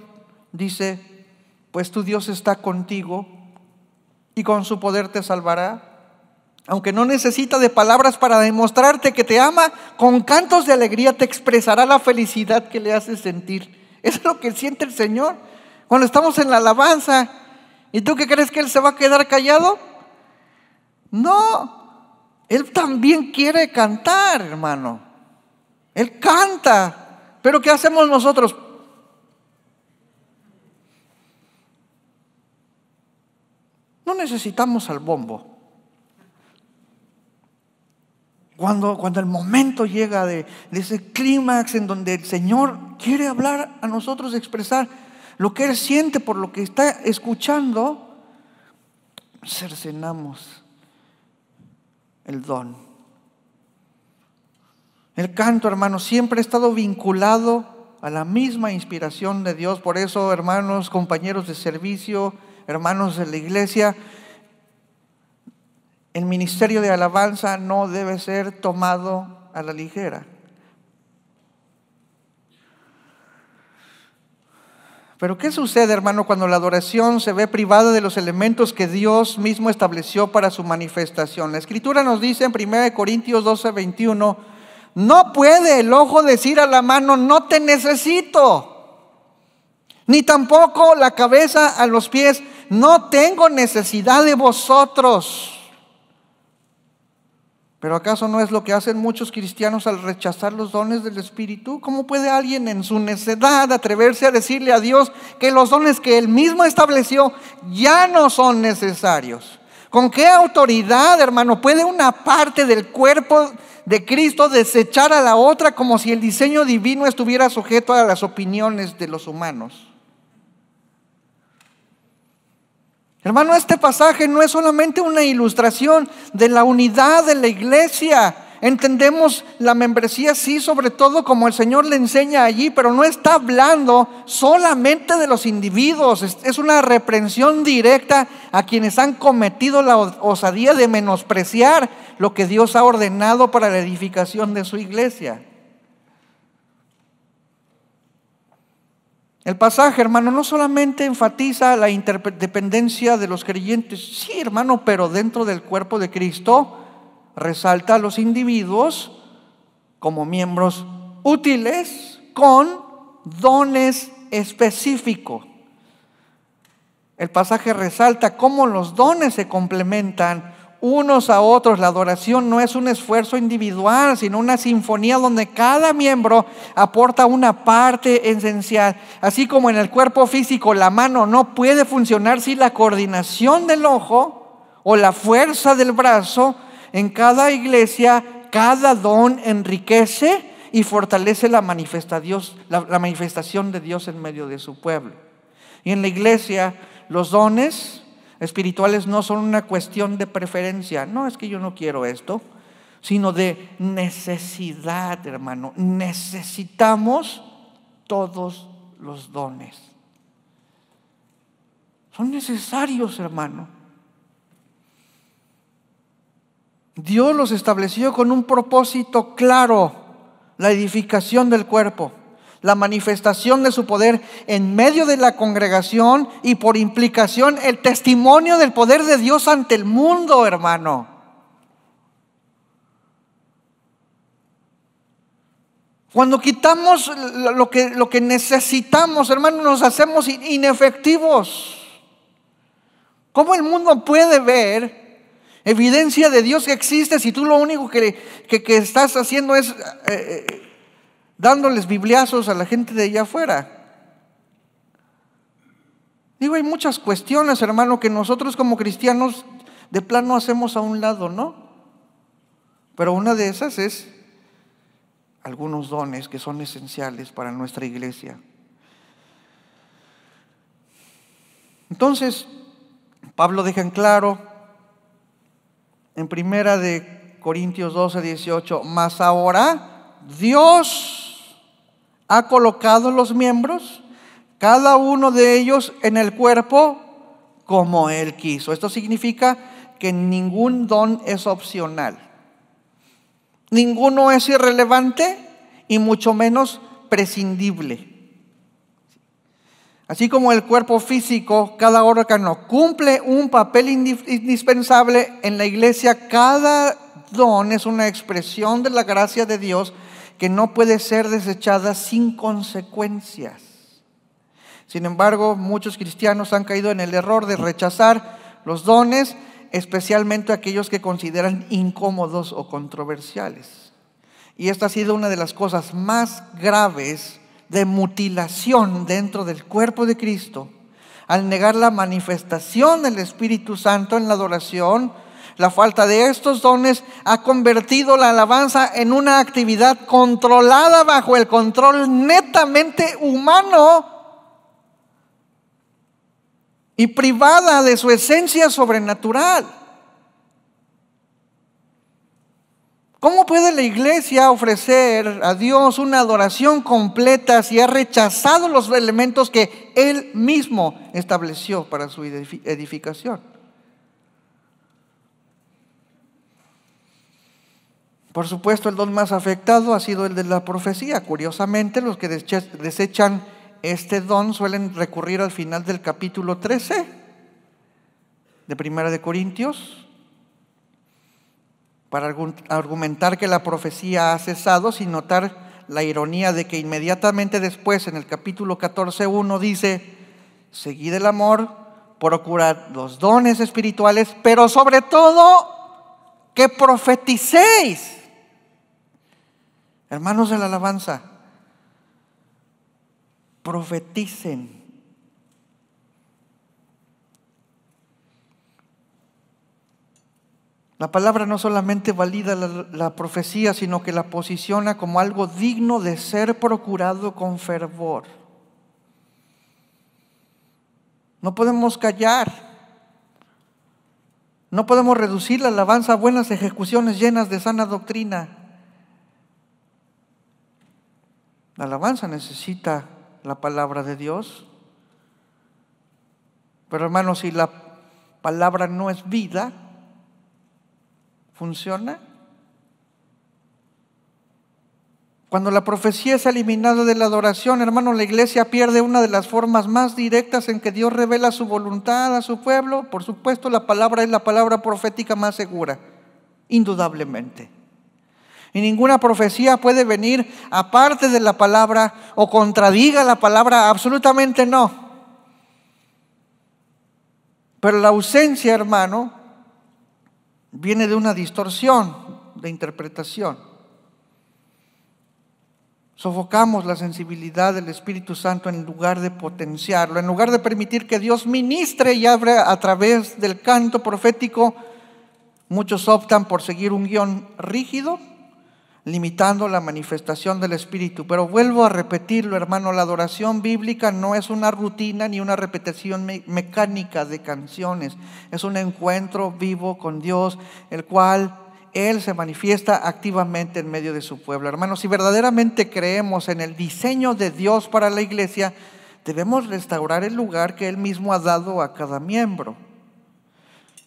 dice: pues tu Dios está contigo y con su poder te salvará. Aunque no necesita de palabras para demostrarte que te ama, con cantos de alegría te expresará la felicidad que le hace sentir. Eso es lo que siente el Señor cuando estamos en la alabanza. ¿Y tú qué crees, que Él se va a quedar callado? No, Él también quiere cantar, hermano. Él canta. Pero ¿qué hacemos nosotros? No necesitamos al bombo. Cuando el momento llega de ese clímax en donde el Señor quiere hablar a nosotros, expresar lo que Él siente por lo que está escuchando, cercenamos el don. El canto, hermano, siempre ha estado vinculado a la misma inspiración de Dios. Por eso, hermanos, compañeros de servicio, hermanos de la iglesia, El ministerio de alabanza no debe ser tomado a la ligera. Pero ¿qué sucede, hermano, cuando la adoración se ve privada de los elementos que Dios mismo estableció para su manifestación? La Escritura nos dice en 1 Corintios 12:21, no puede el ojo decir a la mano, no te necesito, ni tampoco la cabeza a los pies, no tengo necesidad de vosotros. ¿Pero acaso no es lo que hacen muchos cristianos al rechazar los dones del Espíritu? ¿Cómo puede alguien en su necedad atreverse a decirle a Dios que los dones que Él mismo estableció ya no son necesarios? ¿Con qué autoridad, hermano, puede una parte del cuerpo de Cristo desechar a la otra como si el diseño divino estuviera sujeto a las opiniones de los humanos? Hermano, este pasaje no es solamente una ilustración de la unidad de la iglesia. Entendemos la membresía, sí, sobre todo como el Señor le enseña allí, pero no está hablando solamente de los individuos. Es una reprensión directa a quienes han cometido la osadía de menospreciar lo que Dios ha ordenado para la edificación de su iglesia. El pasaje, hermano, no solamente enfatiza la interdependencia de los creyentes, sí, hermano, pero dentro del cuerpo de Cristo resalta a los individuos como miembros útiles con dones específicos. El pasaje resalta cómo los dones se complementan unos a otros. La adoración no es un esfuerzo individual, sino una sinfonía donde cada miembro aporta una parte esencial. Así como en el cuerpo físico la mano no puede funcionar sin la coordinación del ojo o la fuerza del brazo, en cada iglesia cada don enriquece y fortalece la manifestación de Dios en medio de su pueblo. Y en la iglesia los dones espirituales no son una cuestión de preferencia. No, es que yo no quiero esto, sino de necesidad, hermano. Necesitamos todos los dones. Son necesarios, hermano. Dios los estableció con un propósito claro: la edificación del cuerpo, la manifestación de su poder en medio de la congregación y por implicación el testimonio del poder de Dios ante el mundo, hermano. Cuando quitamos lo que necesitamos, hermano, nos hacemos inefectivos. ¿Cómo el mundo puede ver evidencia de Dios que existe si tú lo único que estás haciendo es dándoles bibliazos a la gente de allá afuera? Digo, hay muchas cuestiones, hermano, que nosotros como cristianos de plano hacemos a un lado, ¿no? Pero una de esas es algunos dones que son esenciales para nuestra iglesia. Entonces, Pablo deja en claro en 1 Corintios 12:18, mas ahora Dios ha colocado los miembros, cada uno de ellos en el cuerpo como Él quiso. Esto significa que ningún don es opcional, ninguno es irrelevante y mucho menos prescindible. Así como el cuerpo físico, cada órgano cumple un papel indispensable en la iglesia, cada don es una expresión de la gracia de Dios que no puede ser desechada sin consecuencias. Sin embargo, muchos cristianos han caído en el error de rechazar los dones, especialmente aquellos que consideran incómodos o controversiales. Y esta ha sido una de las cosas más graves de mutilación dentro del cuerpo de Cristo, al negar la manifestación del Espíritu Santo en la adoración. La falta de estos dones ha convertido la alabanza en una actividad controlada bajo el control netamente humano y privada de su esencia sobrenatural. ¿Cómo puede la iglesia ofrecer a Dios una adoración completa si ha rechazado los elementos que Él mismo estableció para su edificación? Por supuesto, el don más afectado ha sido el de la profecía. Curiosamente, los que desechan este don suelen recurrir al final del capítulo 13 de Primera de Corintios para argumentar que la profecía ha cesado, sin notar la ironía de que inmediatamente después, en el capítulo 14:1 dice: seguid el amor, procurad los dones espirituales, pero sobre todo que profeticéis. Hermanos de la alabanza, profeticen. La palabra no solamente valida la profecía, sino que la posiciona como algo digno de ser procurado con fervor. No podemos callar. No podemos reducir la alabanza a buenas ejecuciones llenas de sana doctrina. La alabanza necesita la palabra de Dios. Pero hermanos, si la palabra no es vida, ¿funciona? Cuando la profecía es eliminada de la adoración, hermano, la iglesia pierde una de las formas más directas en que Dios revela su voluntad a su pueblo. Por supuesto, la palabra es la palabra profética más segura, indudablemente. Y ninguna profecía puede venir aparte de la palabra o contradiga la palabra, absolutamente no. Pero la ausencia, hermano, viene de una distorsión de interpretación. Sofocamos la sensibilidad del Espíritu Santo en lugar de potenciarlo, en lugar de permitir que Dios ministre y hable a través del canto profético. Muchos optan por seguir un guión rígido, limitando la manifestación del Espíritu. Pero vuelvo a repetirlo, hermano, la adoración bíblica no es una rutina ni una repetición mecánica de canciones. Es un encuentro vivo con Dios, el cual Él se manifiesta activamente en medio de su pueblo. Hermanos, si verdaderamente creemos en el diseño de Dios para la iglesia, debemos restaurar el lugar que Él mismo ha dado a cada miembro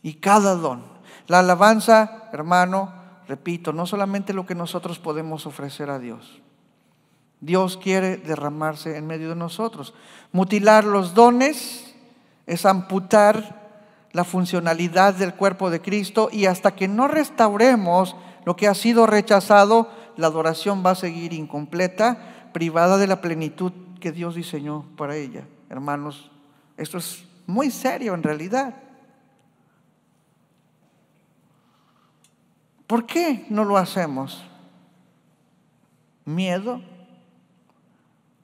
y cada don. La alabanza, hermano, repito, no solamente lo que nosotros podemos ofrecer a Dios. Dios quiere derramarse en medio de nosotros. Mutilar los dones es amputar la funcionalidad del cuerpo de Cristo, y hasta que no restauremos lo que ha sido rechazado, la adoración va a seguir incompleta, privada de la plenitud que Dios diseñó para ella. Hermanos, esto es muy serio en realidad. ¿Por qué no lo hacemos? ¿Miedo?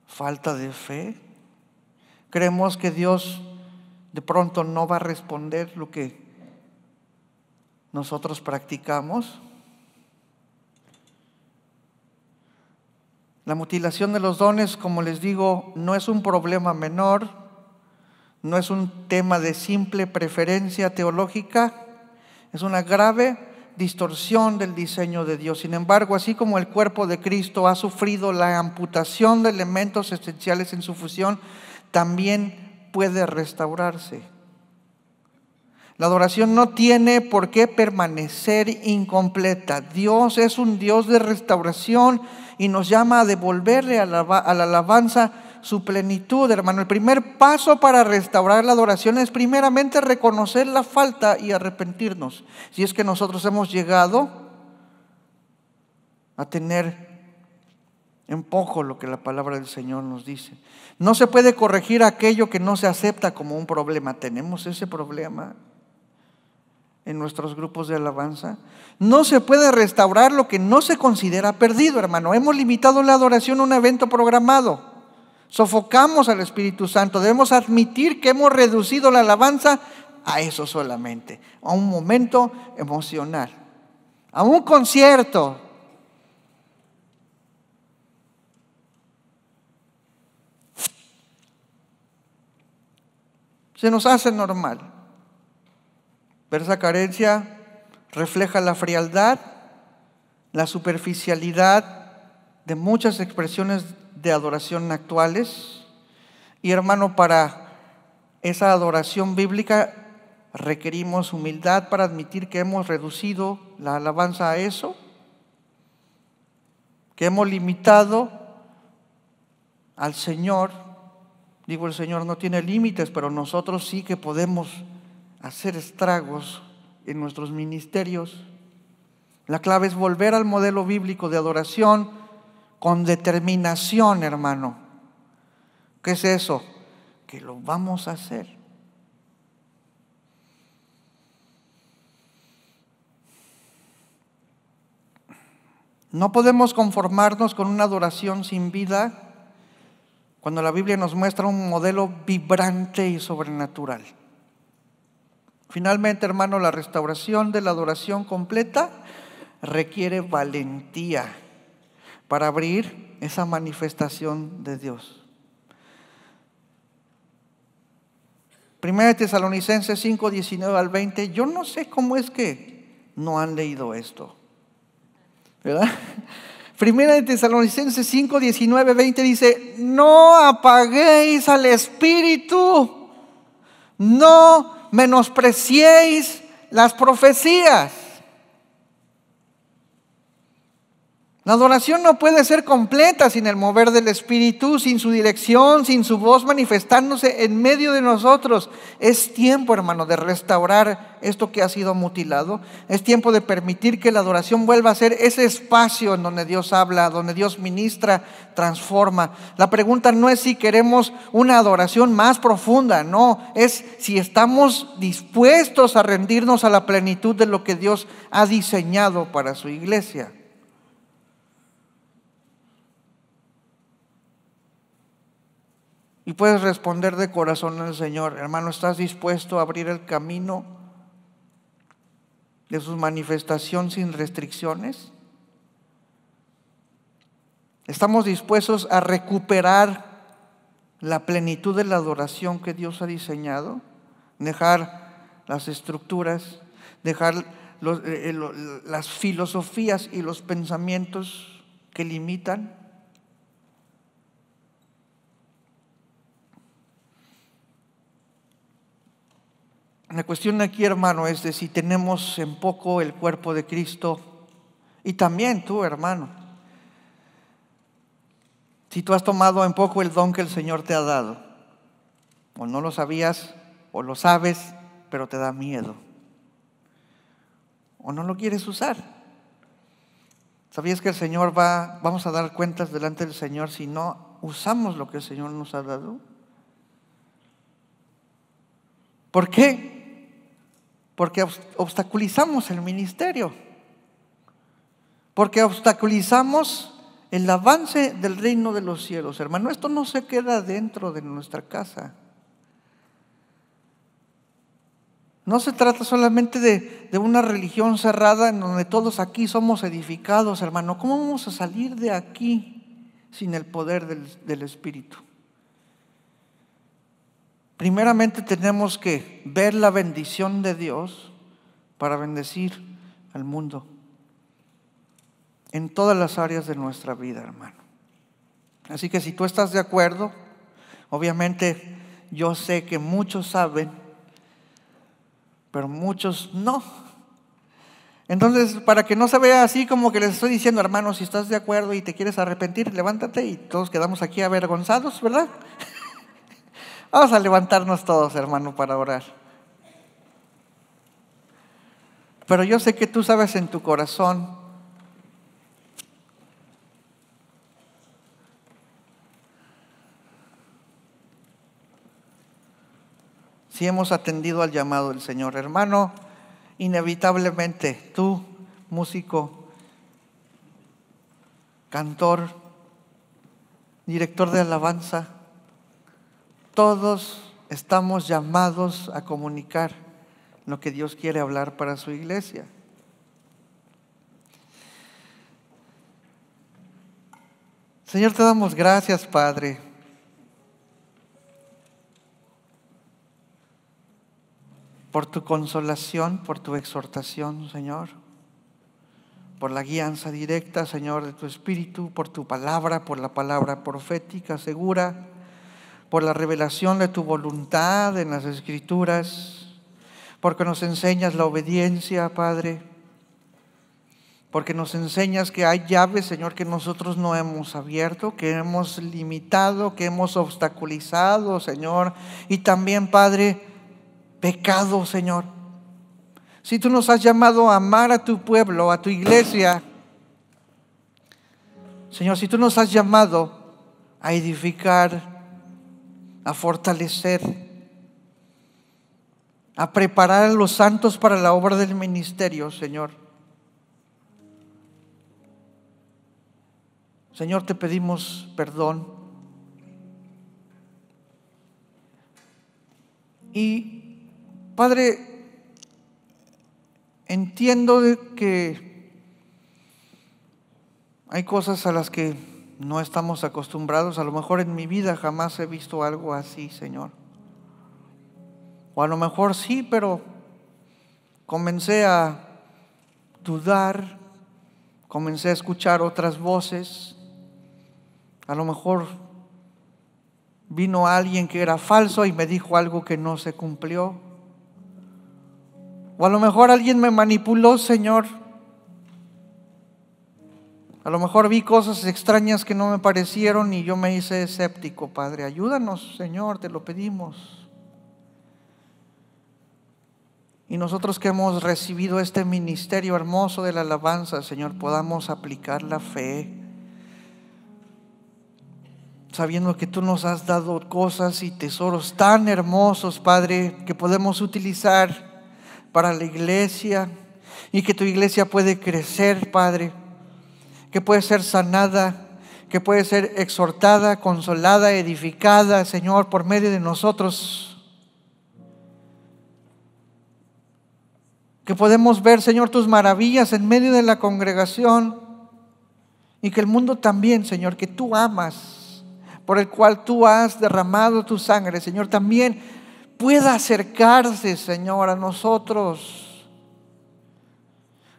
¿Falta de fe? ¿Creemos que Dios de pronto no va a responder lo que nosotros practicamos? La mutilación de los dones, como les digo, no es un problema menor, no es un tema de simple preferencia teológica, es una grave distorsión del diseño de Dios. Sin embargo, así como el cuerpo de Cristo ha sufrido la amputación de elementos esenciales en su fusión, también puede restaurarse. La adoración no tiene por qué permanecer incompleta. Dios es un Dios de restauración y nos llama a devolverle a la alabanza su plenitud, hermano. El primer paso para restaurar la adoración es primeramente reconocer la falta y arrepentirnos. Si es que nosotros hemos llegado a tener en poco lo que la palabra del Señor nos dice. No se puede corregir aquello que no se acepta como un problema. ¿Tenemos ese problema en nuestros grupos de alabanza? No se puede restaurar lo que no se considera perdido, hermano. Hemos limitado la adoración a un evento programado. Sofocamos al Espíritu Santo. Debemos admitir que hemos reducido la alabanza a eso solamente, a un momento emocional, a un concierto. Se nos hace normal. Pero esa carencia refleja la frialdad, la superficialidad de muchas expresiones de adoración actuales. Y hermano, para esa adoración bíblica requerimos humildad para admitir que hemos reducido la alabanza a eso. que hemos limitado al Señor. Digo, el Señor no tiene límites, pero nosotros sí que podemos hacer estragos en nuestros ministerios. La clave es volver al modelo bíblico de adoración con determinación, hermano. ¿Qué es eso? Que lo vamos a hacer. No podemos conformarnos con una adoración sin vida cuando la Biblia nos muestra un modelo vibrante y sobrenatural. Finalmente, hermano, la restauración de la adoración completa requiere valentía para abrir esa manifestación de Dios. 1 Tesalonicenses 5, 19 al 20. Yo no sé cómo es que no han leído esto, ¿verdad? 1 Tesalonicenses 5, 19, 20 dice: no apaguéis al Espíritu, no menospreciéis las profecías. La adoración no puede ser completa sin el mover del Espíritu, sin su dirección, sin su voz manifestándose en medio de nosotros. Es tiempo, hermano, de restaurar esto que ha sido mutilado. Es tiempo de permitir que la adoración vuelva a ser ese espacio en donde Dios habla, donde Dios ministra, transforma. La pregunta no es si queremos una adoración más profunda, no, es si estamos dispuestos a rendirnos a la plenitud de lo que Dios ha diseñado para su iglesia. Y puedes responder de corazón al Señor: hermano, ¿estás dispuesto a abrir el camino de su manifestación sin restricciones? ¿Estamos dispuestos a recuperar la plenitud de la adoración que Dios ha diseñado? Dejar las estructuras, dejar las filosofías y los pensamientos que limitan. La cuestión aquí, hermano, es de si tenemos en poco el cuerpo de Cristo. Y también tú, hermano, si tú has tomado en poco el don que el Señor te ha dado, o no lo sabías, o lo sabes, pero te da miedo, o no lo quieres usar. ¿Sabías que el Señor vamos a dar cuentas delante del Señor si no usamos lo que el Señor nos ha dado? ¿Por qué? Porque obstaculizamos el ministerio, porque obstaculizamos el avance del reino de los cielos. Hermano, esto no se queda dentro de nuestra casa. No se trata solamente de una religión cerrada en donde todos aquí somos edificados, hermano. ¿Cómo vamos a salir de aquí sin el poder del Espíritu? Primeramente tenemos que ver la bendición de Dios para bendecir al mundo en todas las áreas de nuestra vida, hermano. Así que si tú estás de acuerdo, obviamente yo sé que muchos saben, pero muchos no. Entonces, para que no se vea así como que les estoy diciendo: hermano, si estás de acuerdo y te quieres arrepentir, levántate, y todos quedamos aquí avergonzados, ¿verdad? Vamos a levantarnos todos, hermano, para orar. Pero yo sé que tú sabes en tu corazón si hemos atendido al llamado del Señor. Hermano, inevitablemente tú, músico, cantor, director de alabanza, todos estamos llamados a comunicar lo que Dios quiere hablar para su iglesia. Señor, te damos gracias, Padre, por tu consolación, por tu exhortación, Señor, por la guianza directa, Señor, de tu Espíritu, por tu palabra, por la palabra profética segura, por la revelación de tu voluntad en las Escrituras, porque nos enseñas la obediencia, Padre. porque nos enseñas que hay llaves, Señor, que nosotros no hemos abierto, que hemos limitado, que hemos obstaculizado, Señor, y también, Padre, pecado, Señor. Si tú nos has llamado a amar a tu pueblo, a tu iglesia, Señor, si tú nos has llamado a edificar, a fortalecer, a preparar a los santos para la obra del ministerio, Señor. Señor, te pedimos perdón. Y Padre, entiendo de que hay cosas a las que no estamos acostumbrados. A lo mejor en mi vida jamás he visto algo así, Señor. O a lo mejor sí, pero comencé a dudar, comencé a escuchar otras voces. A lo mejor vino alguien que era falso y me dijo algo que no se cumplió. O a lo mejor alguien me manipuló, Señor. A lo mejor vi cosas extrañas que no me parecieron y yo me hice escéptico, Padre. Ayúdanos, Señor, te lo pedimos. Y nosotros que hemos recibido este ministerio hermoso de la alabanza, Señor, podamos aplicar la fe, sabiendo que tú nos has dado cosas y tesoros tan hermosos, Padre, que podemos utilizar para la iglesia y que tu iglesia puede crecer, Padre, que puede ser sanada, que puede ser exhortada, consolada, edificada, Señor, por medio de nosotros. Que podemos ver, Señor, tus maravillas en medio de la congregación y que el mundo también, Señor, que tú amas, por el cual tú has derramado tu sangre, Señor, también pueda acercarse, Señor, a nosotros.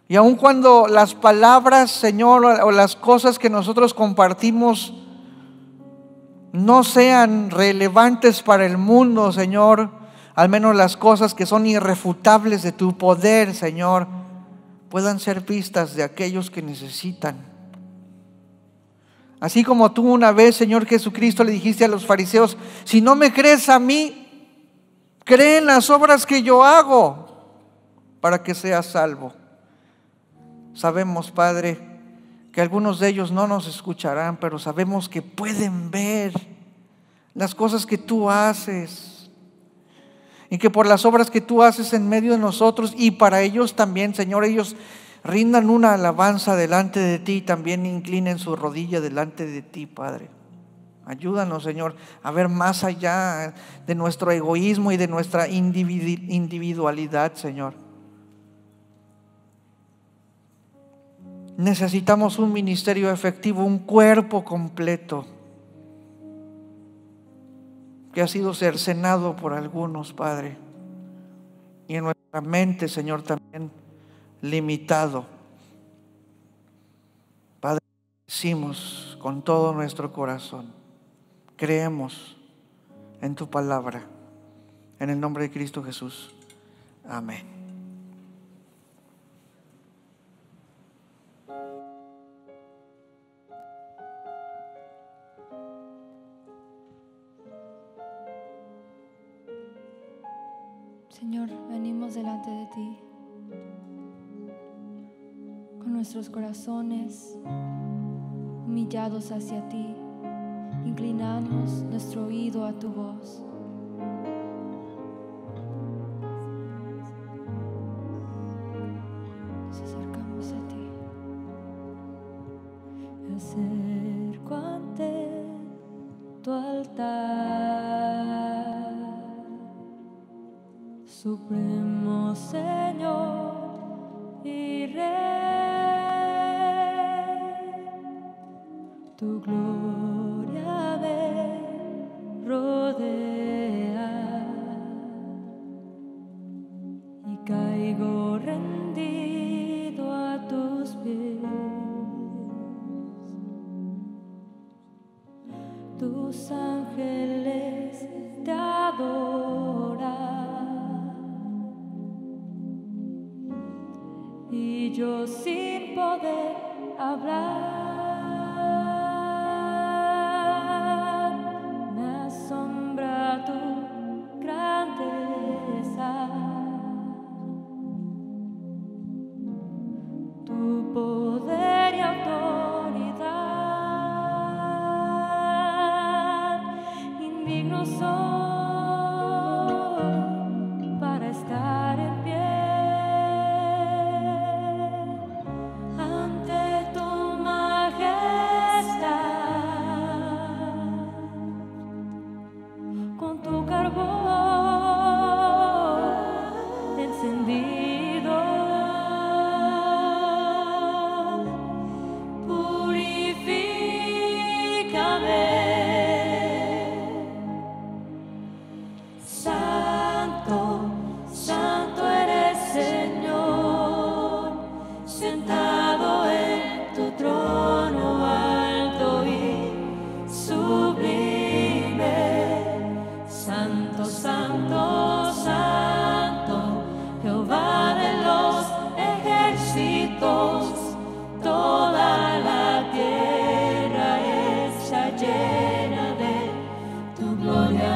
Y aun cuando las palabras, Señor, o las cosas que nosotros compartimos no sean relevantes para el mundo, Señor, al menos las cosas que son irrefutables de tu poder, Señor, puedan ser vistas de aquellos que necesitan. Así como tú una vez, Señor Jesucristo, le dijiste a los fariseos: si no me crees a mí, cree en las obras que yo hago para que seas salvo. Sabemos, Padre, que algunos de ellos no nos escucharán, pero sabemos que pueden ver las cosas que tú haces y que por las obras que tú haces en medio de nosotros y para ellos también, Señor, ellos rindan una alabanza delante de ti y también inclinen su rodilla delante de ti, Padre. Ayúdanos, Señor, a ver más allá de nuestro egoísmo y de nuestra individualidad, Señor. Necesitamos un ministerio efectivo, un cuerpo completo que ha sido cercenado por algunos, Padre, y en nuestra mente, Señor, también limitado. Padre, decimos con todo nuestro corazón, creemos en tu palabra, en el nombre de Cristo Jesús. Amén.
Señor, venimos delante de ti con nuestros corazones humillados hacia ti. Inclinamos nuestro oído a tu voz. Nos acercamos a ti. Me acerco ante tu altar, Supremo Señor y Rey, tu gloria me rodea y caigo rendido a tus pies. Tus ángeles te adoran y y yo sin poder hablar, me asombra tu grandeza, tu poder y autoridad. Indigno soy para estar en pie ante tu majestad, con tu carbón encendido. Purifícame. Santo, santo eres, Señor, sentado en tu trono alto y sublime. Santo, santo, santo, Jehová de los ejércitos, toda la tierra está llena de tu gloria.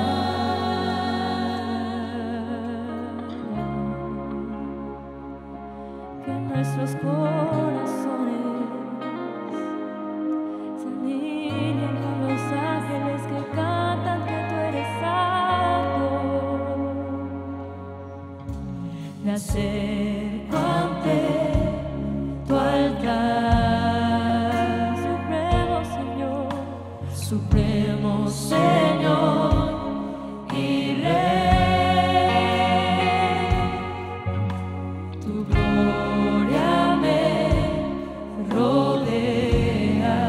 Que nuestros corazones se alineen con los ángeles que cantan que tú eres santo. Me acerco ante tu altar, supremo Señor, supremo Señor y Rey. Tu gloria me rodea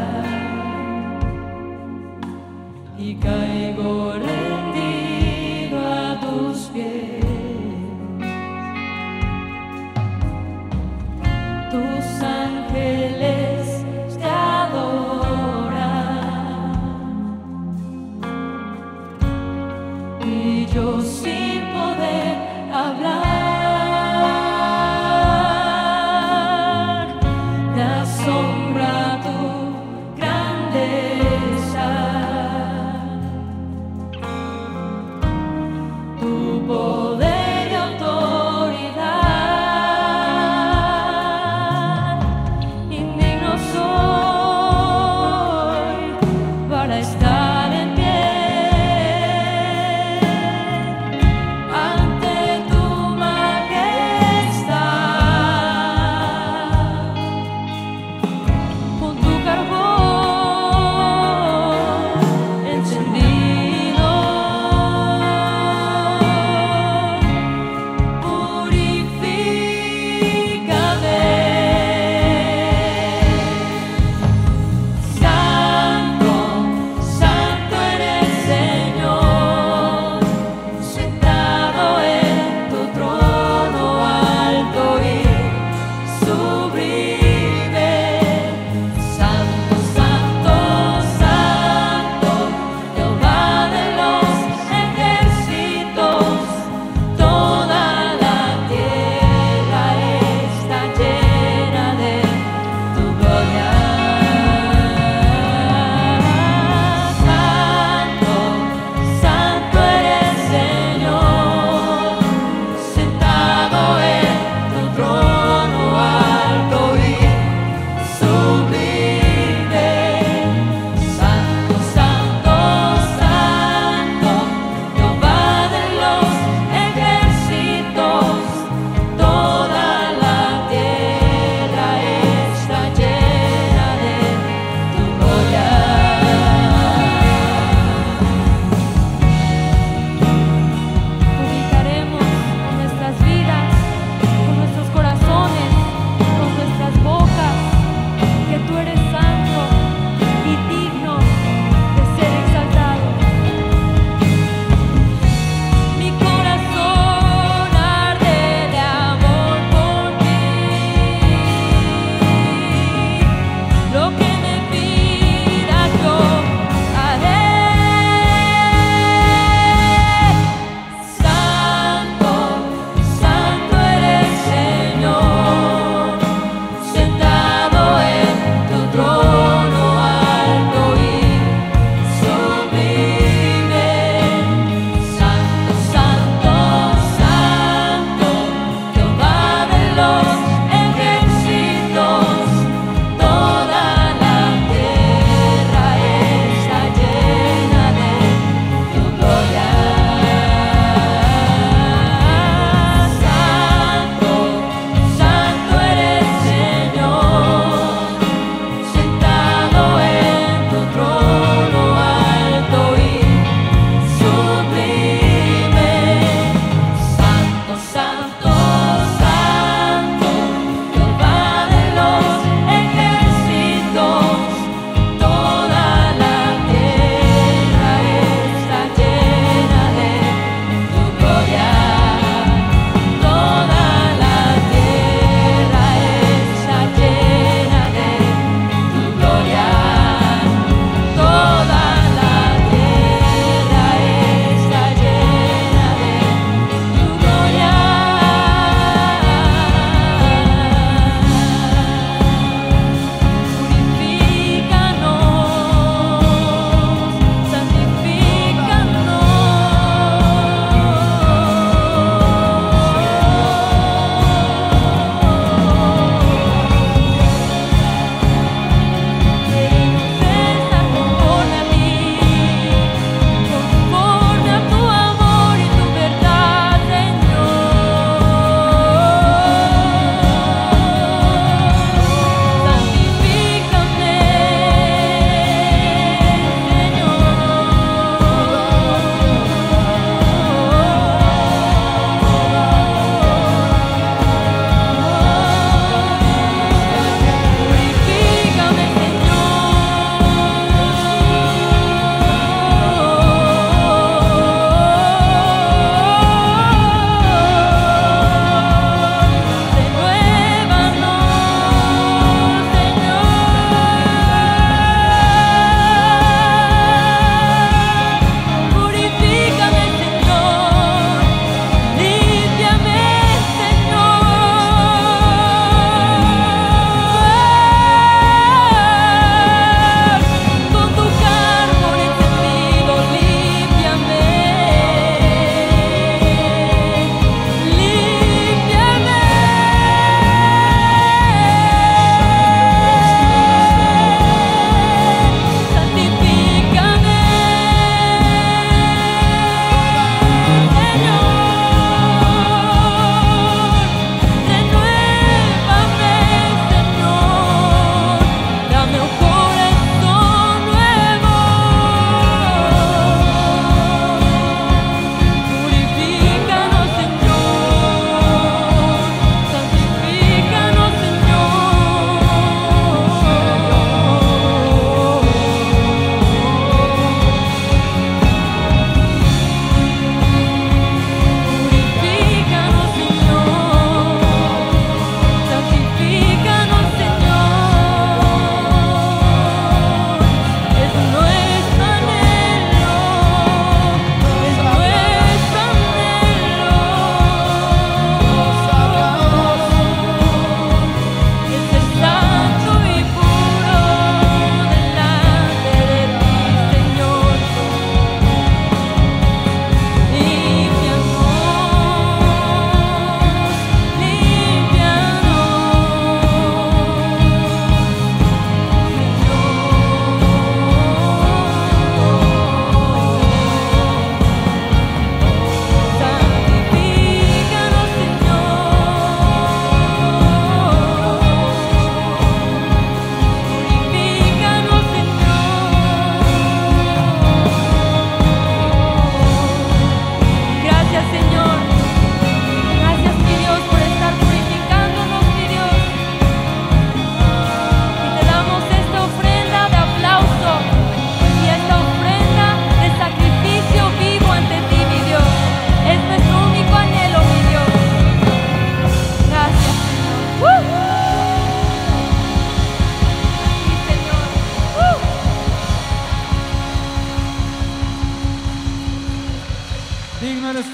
y caigo rendido a tus pies.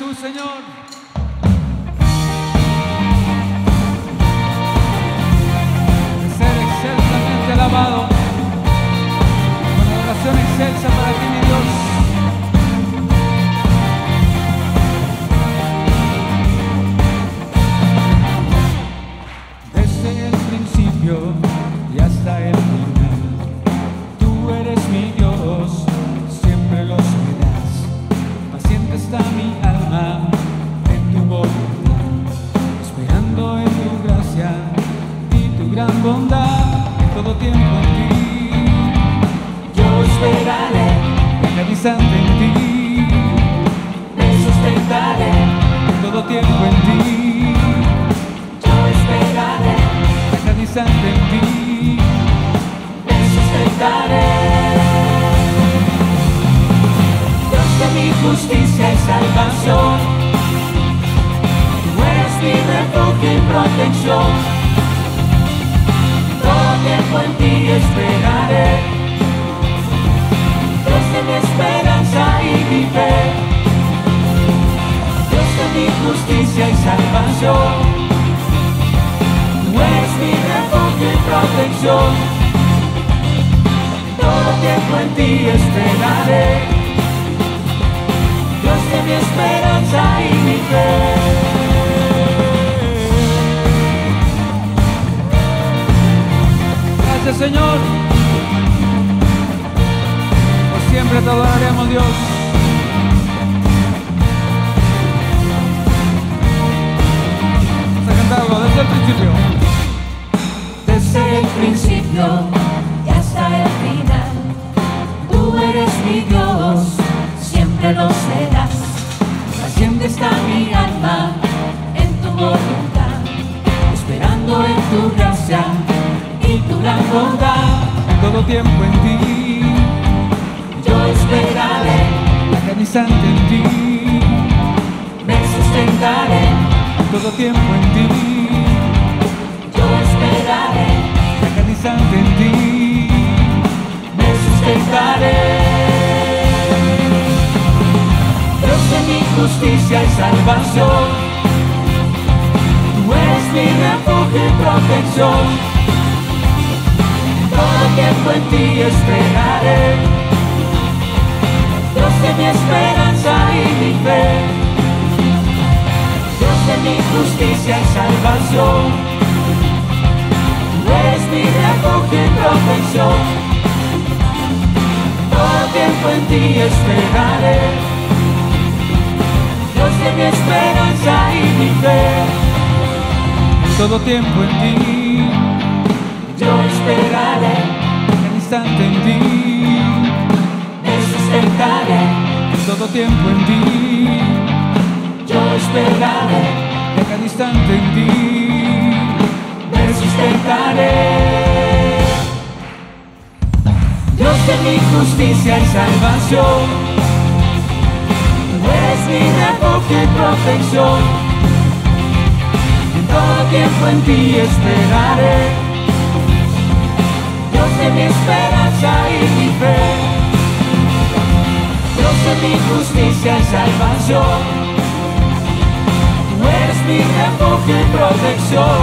tú, Señor. Ser excelsamente alabado, con adoración excelsa para ti, mi Dios. Desde el principio y hasta el final, tú eres mi Dios, siempre lo serás. Paciente está mi alma en tu voluntad, esperando en tu gracia y tu gran bondad, en todo tiempo en ti. Yo esperaré, agonizante en ti, me sustentaré en todo tiempo en ti. Yo esperaré, agonizante en ti, me sustentaré. Dios de mi justicia y salvación, tú eres mi refugio y protección. Todo tiempo en ti esperaré, Dios de mi esperanza y mi fe, Dios de mi justicia y salvación, tú eres mi refugio y protección. Todo tiempo en ti esperaré, Dios de mi esperanza y mi fe. Gracias, Señor. Por siempre te adoraremos, Dios. Vamos a cantarlo desde el principio. Desde el principio
y hasta el final, tú eres mi Dios, siempre lo serás. Paciente está mi alma en tu voluntad, esperando en tu gracia y tu gran bondad,
en todo tiempo en ti.
yo esperaré,
Agonizante en ti,
me sustentaré,
en todo tiempo en ti.
yo esperaré,
Agonizante en ti,
me sustentaré. Dios de mi justicia y salvación, tú eres mi refugio y protección. Todo tiempo en ti esperaré, Dios de mi esperanza y mi fe, Dios de mi justicia y salvación, tú eres mi refugio y protección. Todo tiempo en ti esperaré, Dios de mi esperanza y mi fe,
en todo tiempo en ti.
yo esperaré,
En instante en ti,
me sustentaré,
en todo tiempo en ti,
yo esperaré,
en cada instante en ti,
me sustentaré. Dios de mi justicia y salvación, tú eres mi refugio y protección. En todo tiempo en ti esperaré, Dios de mi esperanza y mi fe, Dios de mi justicia y salvación, tú eres mi refugio y protección.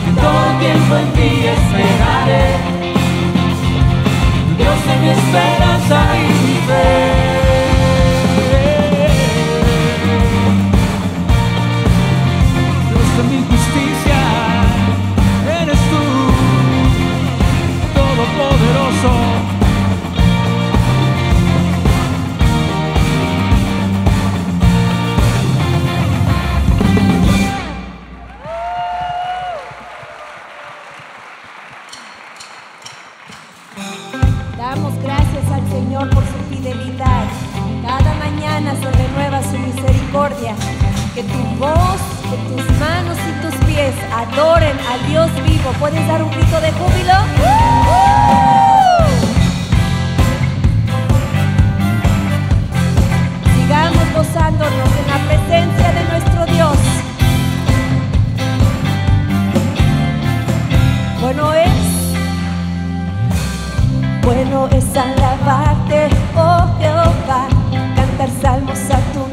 En todo tiempo en ti esperaré, Dios de mi esperanza y mi fe.
Dios de mi justicia, eres tú, todopoderoso.
Damos gracias al Señor por su fidelidad. Cada mañana se renueva su misericordia. Que tu voz, que tus manos y tus pies adoren al Dios vivo. ¿Puedes dar un grito de júbilo? Sigamos gozándonos en la presencia de nuestro Dios. Bueno es alabarte, oh Jehová, cantar salmos a tu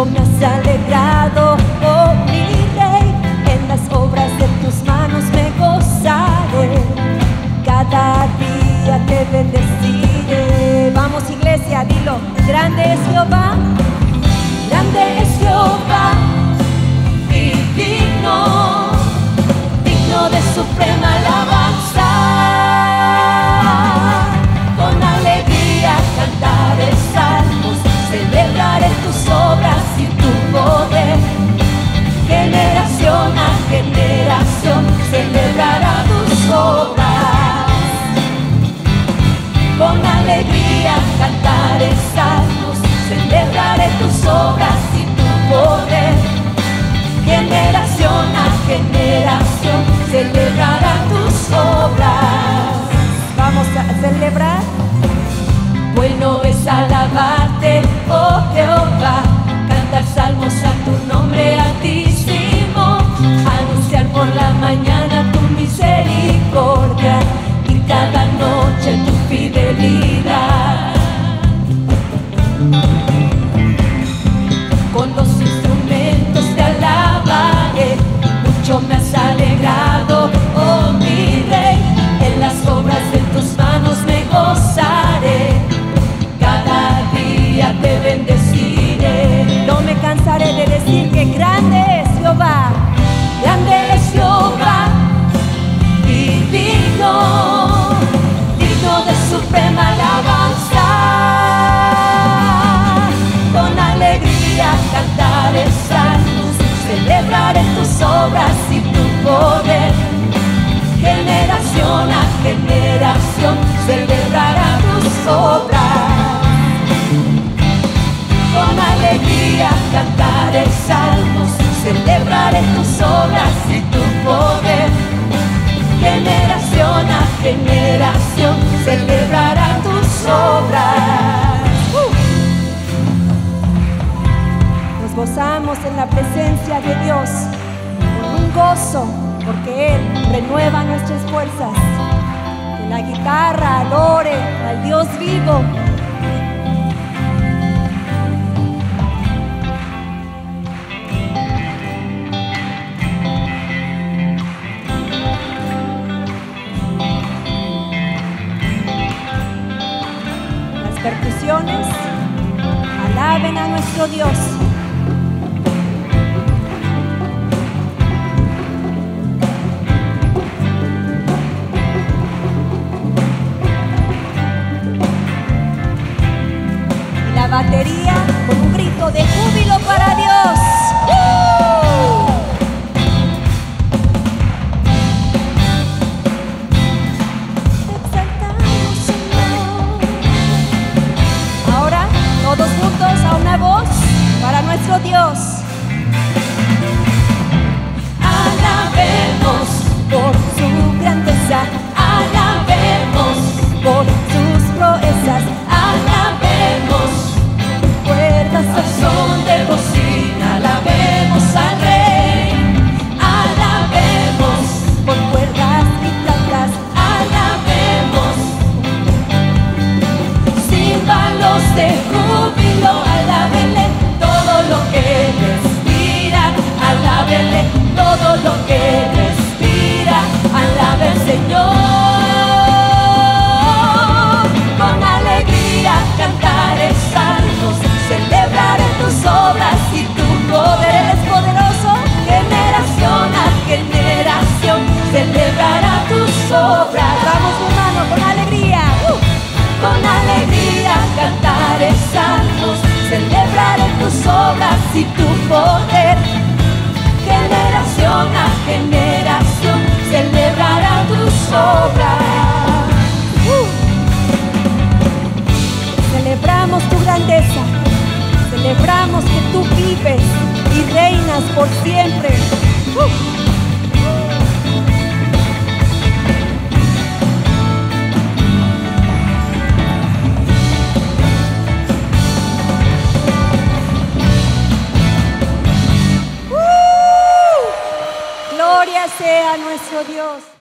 mucho me has alegrado, oh mi Rey. En las obras de tus manos me gozaré, cada día te bendeciré. Vamos, iglesia, dilo. Grande es Jehová, grande es Jehová, y digno, digno de suprema alabanza. Con alegría cantaré salmos, celebraré tus obras y tu poder. Generación a generación celebrará tus obras. Con alegría cantaré salmos, celebraré tus obras y tu poder. Generación a generación celebrará tus obras. Vamos a celebrar. Bueno es alabarte, oh Jehová, cantar salmos a tu nombre altísimo, anunciar por la mañana tu misericordia y cada noche tu fidelidad. Con los instrumentos te alabaré, mucho me has alegrado, oh mi Rey. En las obras de tus manos me gozaré, cada día te bendeciré. No me cansaré de decir que grande es Jehová, grande es Jehová, y digno, digno de suprema alabanza. Con alegría cantaré salmos, celebraré tus obras y tu poder. Generación a generación celebrará tus obras. Con alegría cantaré salmos, celebraré tus obras y tu poder. Generación a generación celebrará tus obras. Nos gozamos en la presencia de Dios con un gozo, porque Él renueva nuestras fuerzas. Que la guitarra adore al Dios vivo. Las percusiones alaben a nuestro Dios. Batería con un grito de júbilo para Dios. Te exaltamos, Señor. Ahora todos juntos a una voz para nuestro Dios. Alabemos por su grandeza, alabemos por sus proezas, alabemos cuerdas al son de bocina, alabemos al Rey, alabemos por cuerdas y flautas, alabemos címbalos de júbilo, alábenle todo lo que respira, alábenle todo lo que respira, alabe al Señor. Con alegría cantaré salmos, celebraré tus obras y tu poder. Eres poderoso, generación a generación celebrará tus obras. Vamos, hermano, con alegría. Con alegría cantaré salmos, celebraré tus obras y tu poder. Generación a generación celebrará tus obras. Celebramos tu grandeza, celebramos que tú vives y reinas por siempre. Gloria sea nuestro Dios.